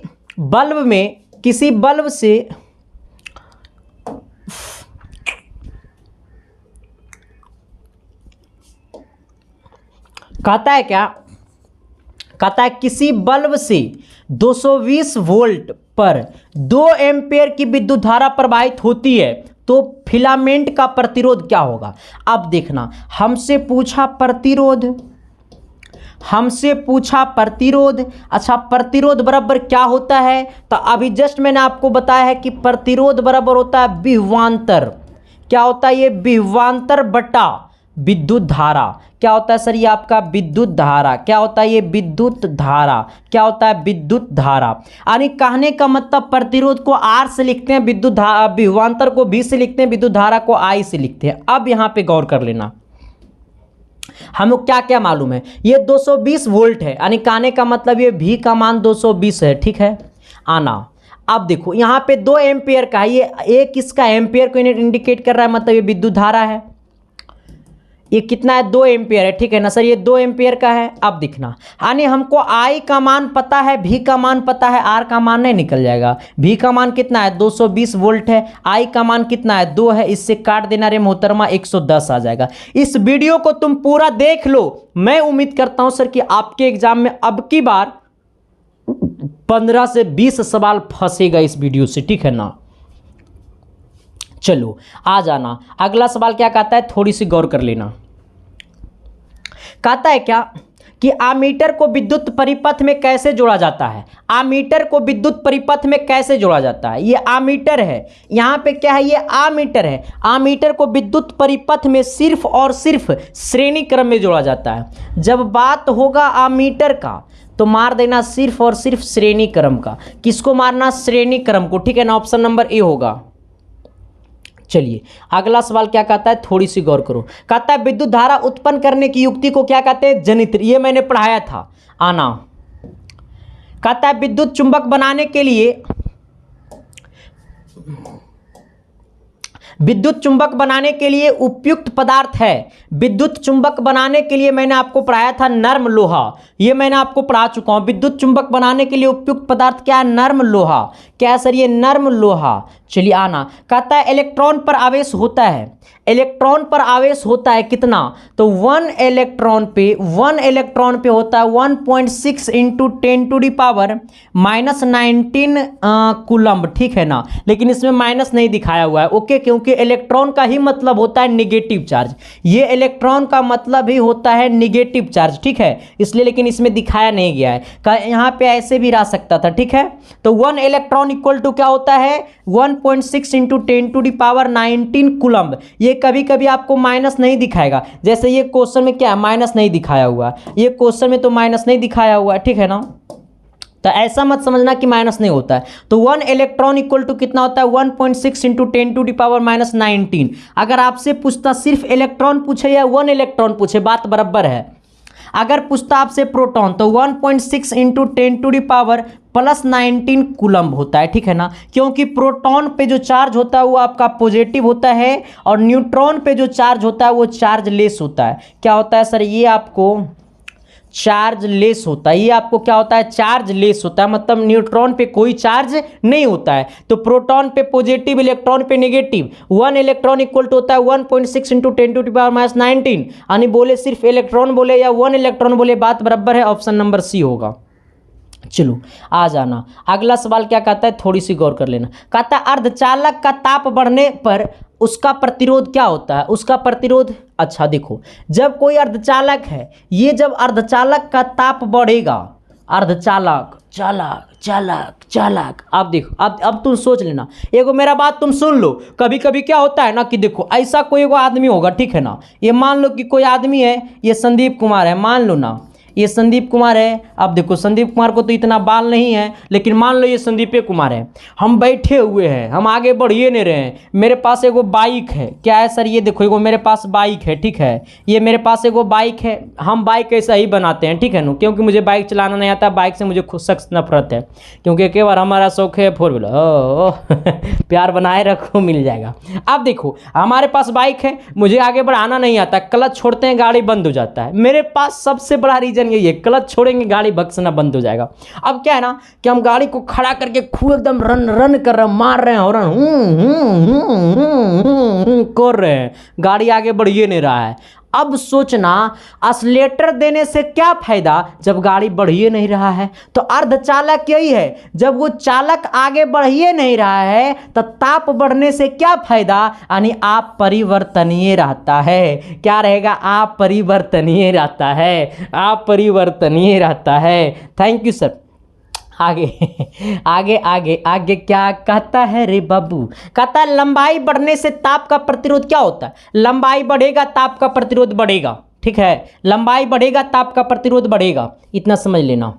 बल्ब से कहता है क्या कहता है किसी बल्ब से 220 वोल्ट पर 2 एम्पियर की विद्युत धारा प्रवाहित होती है तो फिलामेंट का प्रतिरोध क्या होगा। अब देखना, हमसे पूछा प्रतिरोध। अच्छा, प्रतिरोध बराबर क्या होता है, तो अभी जस्ट मैंने आपको बताया है कि प्रतिरोध बराबर होता है विभवांतर। क्या होता है ये, विभवांतर बटा विद्युत धारा। क्या होता है सर, ये आपका विद्युत धारा। क्या होता है ये, विद्युत धारा। क्या होता है, विद्युत धारा। यानी कहने का मतलब प्रतिरोध को R से लिखते हैं, विभवांतर को V से लिखते हैं, विद्युत धारा को I से लिखते हैं। अब यहां पे गौर कर लेना, हम लोग क्या क्या मालूम है, ये 220 वोल्ट है, यानी कहने का मतलब ये V का मान 220 है। ठीक है आना। अब देखो यहाँ पे 2 एम्पियर का है, ये एक इसका एम्पियर को इंडिकेट कर रहा है, मतलब ये विद्युत धारा है। ये कितना है, 2 एम्पियर है। ठीक है ना सर, ये 2 एम्पियर का है। अब दिखना, यानी हमको I का मान पता है, V का मान पता है, R का मान नहीं निकल जाएगा। V का मान कितना है, 220 वोल्ट है। I का मान कितना है, 2 है। इससे काट देना रे मोहतरमा, 110 आ जाएगा। इस वीडियो को तुम पूरा देख लो। मैं उम्मीद करता हूं सर कि आपके एग्जाम में अब की बार 15 से 20 सवाल फंसेगा इस वीडियो से। ठीक है ना, चलो आ जाना। अगला सवाल क्या कहता है, थोड़ी सी गौर कर लेना। कहता है क्या कि आमीटर को विद्युत परिपथ में कैसे जोड़ा जाता है। आमीटर को विद्युत परिपथ में कैसे जोड़ा जाता है, ये आमीटर है, यहाँ पे क्या है, ये आमीटर है। आमीटर को विद्युत परिपथ में सिर्फ और सिर्फ श्रेणी क्रम में जोड़ा जाता है। जब बात होगा आमीटर का तो मार देना सिर्फ और सिर्फ श्रेणी क्रम का। किसको मारना, श्रेणी क्रम को। ठीक है ना, ऑप्शन नंबर ए होगा। चलिए अगला सवाल क्या कहता है, थोड़ी सी गौर करो। कहता है विद्युत धारा उत्पन्न करने की युक्ति को क्या कहते हैं, जनित्र। ये मैंने पढ़ाया था, आना। कहता है विद्युत चुंबक बनाने के लिए, विद्युत चुंबक बनाने के लिए उपयुक्त पदार्थ है। विद्युत चुंबक बनाने के लिए मैंने आपको पढ़ाया था नर्म लोहा, ये मैंने आपको पढ़ा चुका हूं। विद्युत चुंबक बनाने के लिए उपयुक्त पदार्थ क्या है, नर्म लोहा। क्या है सर, ये नर्म लोहा। चलिए आना। कहता है इलेक्ट्रॉन पर आवेश होता है, इलेक्ट्रॉन पर आवेश होता है कितना, तो 1 इलेक्ट्रॉन पे होता है 1.6 इंटू 10⁻⁻19 कूलम्ब। ठीक है ना, लेकिन इसमें माइनस नहीं दिखाया हुआ है। ओके, क्योंकि इलेक्ट्रॉन का ही मतलब होता है निगेटिव चार्ज, ये इलेक्ट्रॉन का मतलब ही होता है निगेटिव चार्ज। ठीक है, इसलिए लेकिन इसमें दिखाया नहीं गया है, यहाँ पे ऐसे भी रह सकता था। ठीक है, तो 1 इलेक्ट्रॉन इक्वल टू क्या होता है, 1.6 इंटू 10⁻⁹ कूलम्ब। ये कभी कभी आपको माइनस नहीं दिखाएगा, जैसे ये क्वेश्चन में क्या है, माइनस नहीं दिखाया हुआ, ये क्वेश्चन में तो माइनस नहीं दिखाया हुआ है। ठीक है ना, तो ऐसा मत समझना कि माइनस नहीं होता है। तो 1 इलेक्ट्रॉन इक्वल टू कितना होता है, 1.6 इंटू 10⁻⁻19। अगर आपसे पूछता सिर्फ इलेक्ट्रॉन पूछे या 1 इलेक्ट्रॉन पूछे, बात बराबर है। अगर पूछता आपसे प्रोटॉन तो 1.6 इंटू 10⁻+19 कूलम्ब होता है। ठीक है ना, क्योंकि प्रोटॉन पे जो चार्ज होता है वो आपका पॉजिटिव होता है, और न्यूट्रॉन पे जो चार्ज होता है वो चार्ज लेस होता है। क्या होता है सर, ये आपको चार्ज लेस होता है। ये आपको क्या होता है, चार्ज लेस होता है, मतलब न्यूट्रॉन पे कोई चार्ज नहीं होता है। तो प्रोटॉन पे पॉजिटिव, इलेक्ट्रॉन पे नेगेटिव। 1 इलेक्ट्रॉन इक्वल टू होता है 1.6 इंटू 10⁻⁻19। यानी बोले सिर्फ इलेक्ट्रॉन बोले या 1 इलेक्ट्रॉन बोले, बात बराबर है। ऑप्शन नंबर सी होगा। चलो आ जाना। अगला सवाल क्या कहता है, थोड़ी सी गौर कर लेना। कहता है अर्धचालक का ताप बढ़ने पर उसका प्रतिरोध क्या होता है, उसका प्रतिरोध। अच्छा देखो, जब कोई अर्धचालक है, ये जब अर्धचालक का ताप बढ़ेगा, अर्धचालक चालक चालक चालक, अब देखो, अब तुम सोच लेना, एगो मेरा बात तुम सुन लो। कभी कभी क्या होता है ना कि देखो, ऐसा कोई एगो आदमी होगा, ठीक है ना, ये मान लो कि कोई आदमी है, ये संदीप कुमार है, मान लो ना, ये संदीप कुमार है। अब देखो, संदीप कुमार को तो इतना बाल नहीं है, लेकिन मान लो ये संदीपे कुमार है। हम बैठे हुए हैं, हम आगे बढ़िए नहीं रहे हैं। मेरे पास एगो बाइक है। क्या है सर, ये देखो, एगो मेरे पास बाइक है। ठीक है, ये मेरे पास एगो बाइक है। हम बाइक ऐसा ही बनाते हैं, ठीक है ना, क्योंकि मुझे बाइक चलाना नहीं आता। बाइक से मुझे खुद सख्त नफरत है, क्योंकि एक बार हमारा शौक है 4 व्हीलर। प्यार बनाए रखो, मिल जाएगा। अब देखो, हमारे पास बाइक है, मुझे आगे बढ़ाना नहीं आता, क्लच छोड़ते हैं गाड़ी बंद हो जाता है। मेरे पास सबसे बड़ा रीजन ये क्लच छोड़ेंगे गाड़ी भगसना बंद हो जाएगा। अब क्या है ना कि हम गाड़ी को खड़ा करके खूब एकदम रन कर रहे हैं, मार रहे हैं हॉर्न, कर रहे हैं, गाड़ी आगे बढ़िए नहीं रहा है। अब सोचना, असलेटर देने से क्या फायदा जब गाड़ी बढ़ ही नहीं रहा है। तो अर्धचालक यही है, जब वो चालक आगे बढ़ ही नहीं रहा है तो ताप बढ़ने से क्या फायदा, यानी आप परिवर्तनीय रहता है। क्या रहेगा, आप परिवर्तनीय रहता है, आप परिवर्तनीय रहता है। Thank you sir. आगे आगे आगे आगे क्या कहता है रे बाबू, कहता है लंबाई बढ़ने से ताप का प्रतिरोध क्या होता है। लंबाई बढ़ेगा ताप का प्रतिरोध बढ़ेगा, ठीक है, लंबाई बढ़ेगा ताप का प्रतिरोध बढ़ेगा, इतना समझ लेना।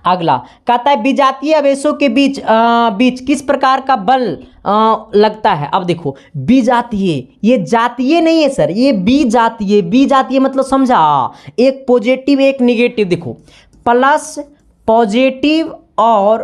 अगला कहता है विजातीय आवेशों के बीच किस प्रकार का बल लगता है। अब देखो विजातीय, ये जातीय नहीं है सर, ये विजातीय। विजातीय मतलब समझा, एक पॉजिटिव एक निगेटिव। देखो प्लस पॉजिटिव और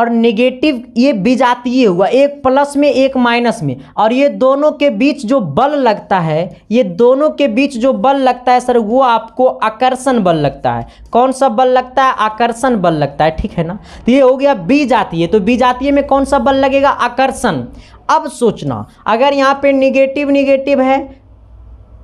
नेगेटिव, ये विजातीय हुआ, एक प्लस में एक माइनस में, और ये दोनों के बीच जो बल लगता है, ये दोनों के बीच जो बल लगता है सर, वो आपको आकर्षण बल लगता है। कौन सा बल लगता है, आकर्षण बल लगता है, ठीक है ना। तो ये हो गया विजातीय। तो विजातीय में कौन सा बल लगेगा, आकर्षण। अब सोचना, अगर यहाँ पे निगेटिव निगेटिव है,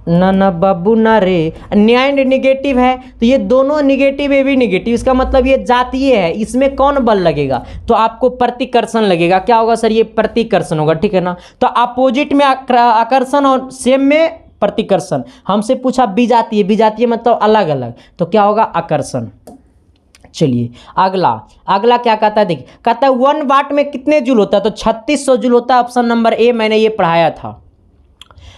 ना बाबू ना रे, एंड निगेटिव है, तो ये दोनों निगेटिव, ये भी निगेटिव, इसका मतलब ये जातीय है। इसमें कौन बल लगेगा, तो आपको प्रतिकर्षण लगेगा। क्या होगा सर, ये प्रतिकर्षण होगा, ठीक है ना। तो अपोजिट में आकर्षण और सेम में प्रतिकर्षण। हमसे पूछा विजातीय, विजातीय मतलब अलग अलग, तो क्या होगा, आकर्षण। चलिए अगला क्या कहता है, देखिए कहता है 1 वाट में कितने जूल होता है, तो 3600 जूल होता है। ऑप्शन नंबर ए, मैंने ये पढ़ाया था।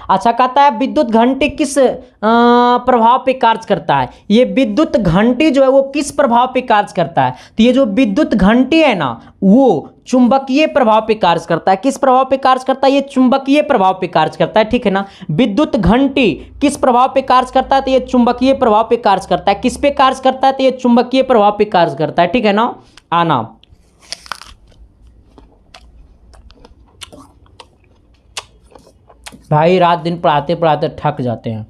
अच्छा कहता है विद्युत घंटी किस प्रभाव पे कार्य करता है। ये विद्युत घंटी जो है वो किस प्रभाव पे कार्य करता है, तो ये जो विद्युत घंटी है ना, वो चुंबकीय प्रभाव पे कार्य करता है। किस प्रभाव पे कार्य करता है, ये चुंबकीय प्रभाव पे कार्य करता है, ठीक है ना। विद्युत घंटी किस प्रभाव पे कार्य करता है, तो ये चुंबकीय प्रभाव पे कार्य करता है। किस पे कार्य करता है, तो ये चुंबकीय प्रभाव पे कार्य करता है, ठीक है ना। आना भाई, रात दिन पढ़ाते पढ़ाते थक जाते हैं।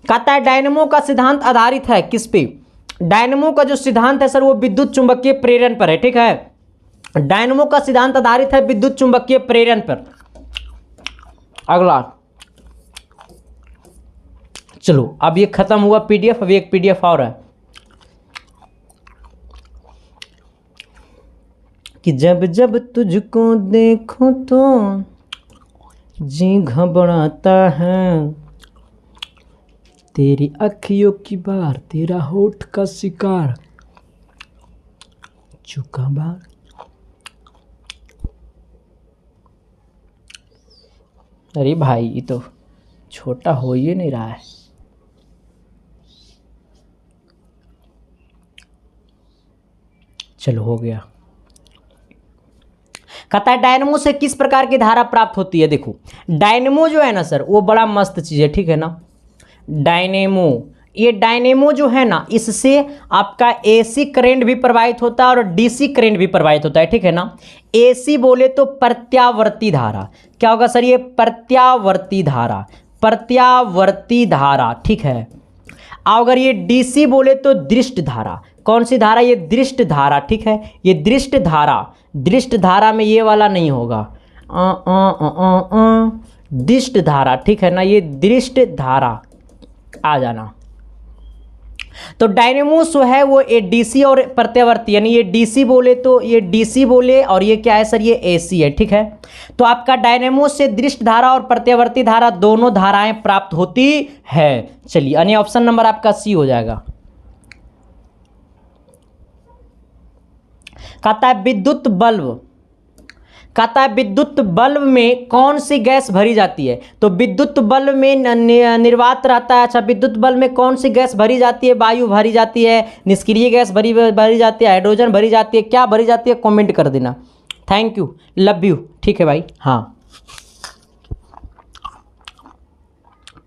कहता है डायनेमो का सिद्धांत आधारित है किस पे। डायनेमो का जो सिद्धांत है सर, वो विद्युत चुंबकीय प्रेरण पर है, ठीक है। डायनेमो का सिद्धांत आधारित है विद्युत चुंबकीय प्रेरण पर। अगला चलो, अब ये खत्म हुआ पीडीएफ, अब एक पीडीएफ और है कि जब जब तुझको देखो तो जी घबराता है, तेरी अखियों की बार, तेरा होठ का शिकार, चुका बार। अरे भाई, ये तो छोटा हो ही नहीं रहा है। चलो हो गया। कहता है डायनेमो से किस प्रकार की धारा प्राप्त होती है। देखो डायनेमो जो है ना सर, वो बड़ा मस्त चीज़ है, ठीक है ना। डायनेमो, ये डायनेमो जो है ना, इससे आपका एसी करंट भी प्रवाहित होता है और डीसी करंट भी प्रवाहित होता है, ठीक है ना। एसी बोले तो प्रत्यावर्ती धारा, क्या होगा सर, ये प्रत्यावर्ती धारा, प्रत्यावर्ती धारा, ठीक है। अगर ये डीसी बोले तो दृष्ट धारा। कौन सी धारा, ये दृष्ट धारा, ठीक है। ये दृष्ट धारा, दृष्ट धारा में ये वाला नहीं होगा, दृष्ट धारा, ठीक है ना, ये दृष्ट धारा आ जाना। तो डायनेमो जो है वो ये डीसी और प्रत्यावर्ती, यानी ये डीसी बोले तो ये डीसी बोले, और ये क्या है सर, ये एसी है, ठीक है। तो आपका डायनेमो से दृष्ट धारा और प्रत्यावर्ती धारा दोनों धाराएं प्राप्त होती है। चलिए, यानी ऑप्शन नंबर आपका सी हो जाएगा। कहता है विद्युत बल्ब, कहता है विद्युत बल्ब में कौन सी गैस भरी जाती है। तो विद्युत बल्ब में निर्वात रहता है। अच्छा, विद्युत बल्ब में कौन सी गैस भरी जाती है, वायु भरी जाती है, निष्क्रिय गैस भरी जाती है, हाइड्रोजन भरी जाती है, क्या भरी जाती है, कमेंट कर देना। थैंक यू, लव यू, ठीक है भाई। हाँ,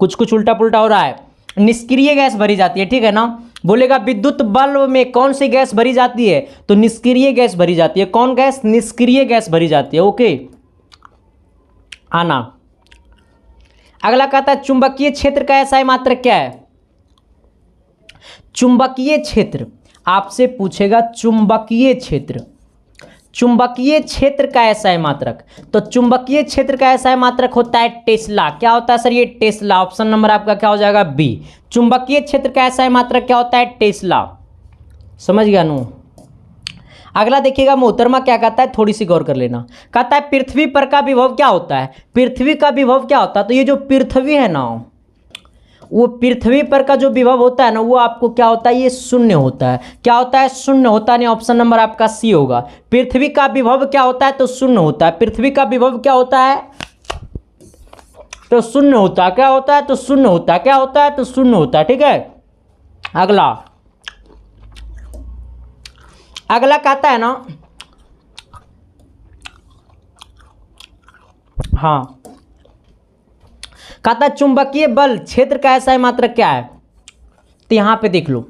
कुछ कुछ उल्टा पुल्टा हो रहा है। निष्क्रिय गैस भरी जाती है, ठीक है ना। बोलेगा विद्युत बल्ब में कौन सी गैस भरी जाती है, तो निष्क्रिय गैस भरी जाती है। कौन गैस, निष्क्रिय गैस भरी जाती है। ओके, आना अगला कहता है चुंबकीय क्षेत्र का एसआई मात्रक क्या है। चुंबकीय क्षेत्र आपसे पूछेगा, चुंबकीय क्षेत्र, चुंबकीय क्षेत्र का एसआई मात्रक। तो चुंबकीय क्षेत्र का एसआई मात्रक होता है टेस्ला। क्या होता है सर? ये टेस्ला। ऑप्शन नंबर आपका क्या हो जाएगा? बी। चुंबकीय क्षेत्र का एसआई मात्रक क्या होता है? टेस्ला। समझ गया नु? अगला देखिएगा मोहतरमा क्या कहता है, थोड़ी सी गौर कर लेना। कहता है पृथ्वी पर का विभव क्या होता है? पृथ्वी का विभव क्या होता है? तो ये जो पृथ्वी है ना, वो पृथ्वी पर का जो विभव होता है ना, वो आपको क्या होता है? ये शून्य होता है। क्या होता है? शून्य होता है। नहीं, ऑप्शन नंबर आपका सी होगा। पृथ्वी का विभव क्या होता है? तो शून्य होता है। पृथ्वी का विभव क्या होता है? तो शून्य होता है। क्या होता है? तो शून्य होता है। क्या होता है? तो शून्य होता है। ठीक है। अगला कहता है ना, हाँ, कहता है चुंबकीय बल क्षेत्र का एसआई मात्रक क्या है? तो यहां पे देख लो,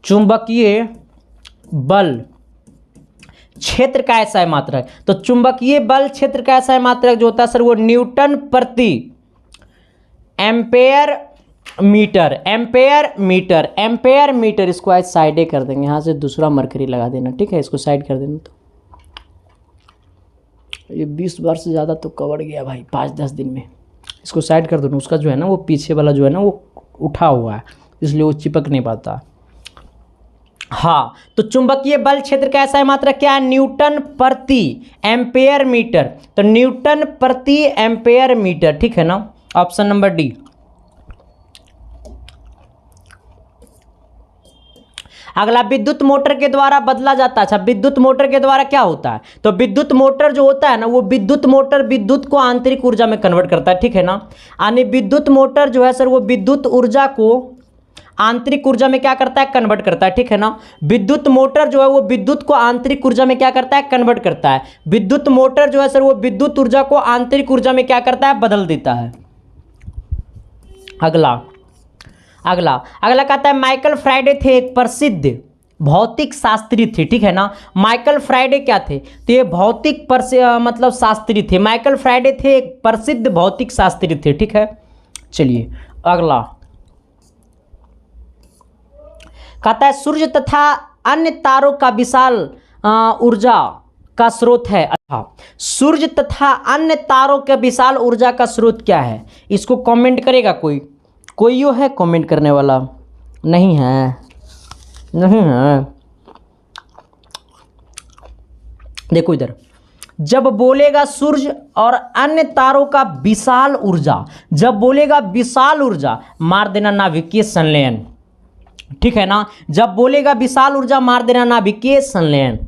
चुंबकीय बल क्षेत्र का एसआई मात्रक। तो चुंबकीय बल क्षेत्र का एसआई मात्रक जो होता है सर, वो न्यूटन प्रति ampere metre. Ampere metre, ampere metre. इसको आज साइडे कर देंगे, यहाँ से दूसरा मरकरी लगा देना। ठीक है, इसको साइड कर देना। तो ये 20 बार से ज़्यादा तो कवर गया भाई 5-10 दिन में। इसको साइड कर दो। उसका जो है ना, वो पीछे वाला जो है ना, वो उठा हुआ है, इसलिए वो चिपक नहीं पाता। हाँ, तो चुंबकीय बल क्षेत्र का एसआई मात्रक क्या है? न्यूटन प्रति एम्पेयर मीटर। तो न्यूटन प्रति एम्पेयर मीटर। ठीक है ना, ऑप्शन नंबर डी। अगला विद्युत मोटर के द्वारा बदला जाता है। अच्छा, विद्युत मोटर के द्वारा क्या होता है? तो विद्युत मोटर जो होता है ना, वो विद्युत मोटर विद्युत को आंतरिक ऊर्जा में कन्वर्ट करता है। ठीक है ना, यानी विद्युत मोटर जो है सर, वो विद्युत ऊर्जा को आंतरिक ऊर्जा में क्या करता है? कन्वर्ट करता है। ठीक है ना, विद्युत मोटर जो है वो विद्युत को आंतरिक ऊर्जा में क्या करता है? कन्वर्ट करता है। विद्युत मोटर जो है सर, वो विद्युत ऊर्जा को आंतरिक ऊर्जा में क्या करता है? बदल देता है। अगला कहता है माइकल फैराडे थे एक प्रसिद्ध भौतिक शास्त्री थे। ठीक है ना, माइकल फैराडे क्या थे? तो ये भौतिक मतलब शास्त्री थे। माइकल फैराडे थे एक प्रसिद्ध भौतिक शास्त्री थे। ठीक है, चलिए अगला कहता है सूर्य तथा अन्य तारों का विशाल ऊर्जा का स्रोत है। अच्छा, सूर्य तथा अन्य तारों के विशाल ऊर्जा का स्रोत क्या है? इसको कमेंट करेगा कोई यो है कमेंट करने वाला? नहीं है। देखो इधर, जब बोलेगा सूर्य और अन्य तारों का विशाल ऊर्जा, जब बोलेगा विशाल ऊर्जा, मार देना नाभिकीय संलयन। ठीक है ना, जब बोलेगा विशाल ऊर्जा, मार देना नाभिकीय संलयन।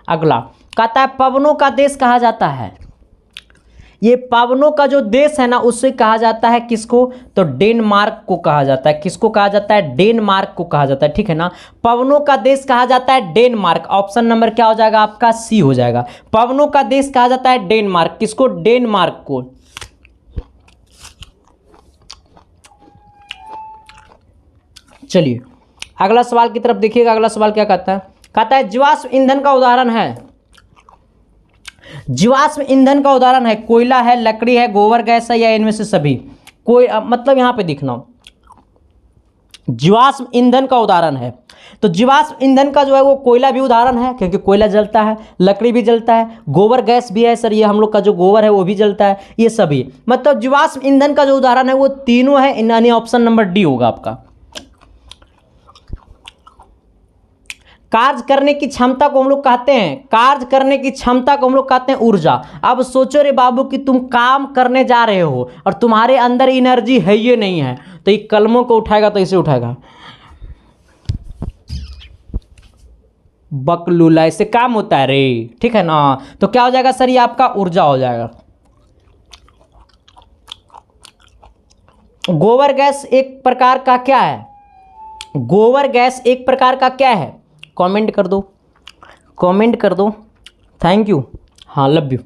अगला कहता है पवनों का देश कहा जाता है। ये पवनों का जो देश है ना, उससे कहा जाता है किसको? तो डेनमार्क को कहा जाता है। किसको कहा जाता है? डेनमार्क को कहा जाता है। ठीक है ना, पवनों का देश कहा जाता है डेनमार्क। ऑप्शन नंबर क्या हो जाएगा आपका? सी हो जाएगा। पवनों का देश कहा जाता है डेनमार्क। किसको? डेनमार्क को। चलिए अगला सवाल की तरफ देखिएगा। अगला सवाल क्या कहता है? कहता है जीवाश्म ईंधन का उदाहरण है। जीवाश्म ईंधन का उदाहरण है कोयला है, लकड़ी है, गोबर गैस है, या इनमें से सभी कोई? मतलब यहां पे देखना, जीवाश्म ईंधन का उदाहरण है। तो जीवाश्म ईंधन का जो है वो कोयला भी उदाहरण है, क्योंकि कोयला जलता है, लकड़ी भी जलता है, गोबर गैस भी है सर, ये हम लोग का जो गोबर है वो भी जलता है, ये सभी। मतलब जीवाश्म ईंधन का जो उदाहरण है वो तीनों है, यानी ऑप्शन नंबर डी होगा आपका। कार्य करने की क्षमता को हम लोग कहते हैं, कार्य करने की क्षमता को हम लोग कहते हैं ऊर्जा। अब सोचो रे बाबू कि तुम काम करने जा रहे हो और तुम्हारे अंदर एनर्जी है ये नहीं है, तो ये कलमों को उठाएगा तो इसे उठाएगा, बकलूला, इससे काम होता है रे। ठीक है ना, तो क्या हो जाएगा सर? ये आपका ऊर्जा हो जाएगा। गोबर गैस एक प्रकार का क्या है? गोबर गैस एक प्रकार का क्या है? कमेंट कर दो, कमेंट कर दो। थैंक यू, हाँ लव यू।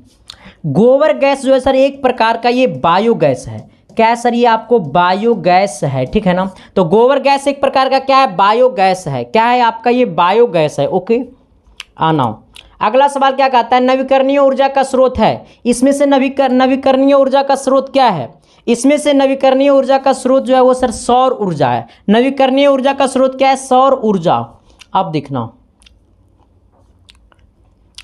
गोबर गैस जो है सर एक प्रकार का ये बायोगैस है। क्या है सर? ये आपको बायोगैस है। ठीक है ना, तो गोबर गैस एक प्रकार का क्या है? बायोगैस है। क्या है आपका? ये बायोगैस है। ओके, आना अगला सवाल क्या कहता है? नवीकरणीय ऊर्जा का स्रोत है। इसमें से नवीकरणीय ऊर्जा का स्रोत क्या है? इसमें से नवीकरणीय ऊर्जा का स्रोत जो है वो सर सौर ऊर्जा है। नवीकरणीय ऊर्जा का स्रोत क्या है? सौर ऊर्जा। अब देखना,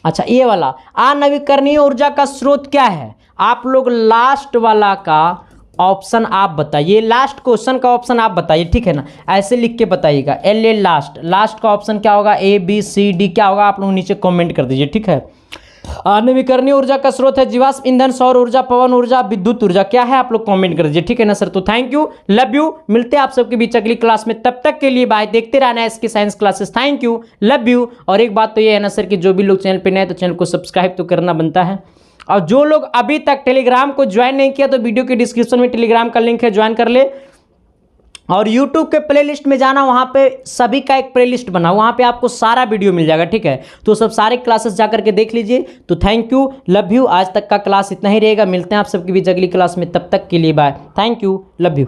अच्छा ये वाला अनवीकरणीय ऊर्जा का स्रोत क्या है? आप लोग लास्ट वाला का ऑप्शन आप बताइए, लास्ट क्वेश्चन का ऑप्शन आप बताइए, ठीक है ना, ऐसे लिख के बताइएगा। एल लास्ट का ऑप्शन क्या होगा? ए बी सी डी क्या होगा? आप लोग नीचे कमेंट कर दीजिए, ठीक है। नवीकरणीय ऊर्जा का स्रोत है जीवाश्म ईंधन, सौर ऊर्जा, पवन ऊर्जा, विद्युत ऊर्जा, क्या है आप लोग कमेंट कर दीजिए, ठीक है ना सर। तो थैंक यू, लव यू, मिलते हैं आप सबके बीच अगली क्लास में, तब तक के लिए बाय। देखते रहना है इसकी science classes. Thank you, love you. और एक बात तो ये है ना सर कि जो भी लोग चैनल पे नए हैं तो चैनल को सब्सक्राइब तो करना बनता है, और जो लोग अभी तक टेलीग्राम को ज्वाइन नहीं किया तो वीडियो के डिस्क्रिप्शन में टेलीग्राम का लिंक है, ज्वाइन कर ले। और यूट्यूब के प्लेलिस्ट में जाना, वहाँ पे सभी का एक प्लेलिस्ट बना, वहाँ पे आपको सारा वीडियो मिल जाएगा, ठीक है। तो सब सारे क्लासेस जाकर के देख लीजिए। तो थैंक यू, लव यू। आज तक का क्लास इतना ही रहेगा, मिलते हैं आप सबके बीच अगली क्लास में, तब तक के लिए bye. Thank you, love you.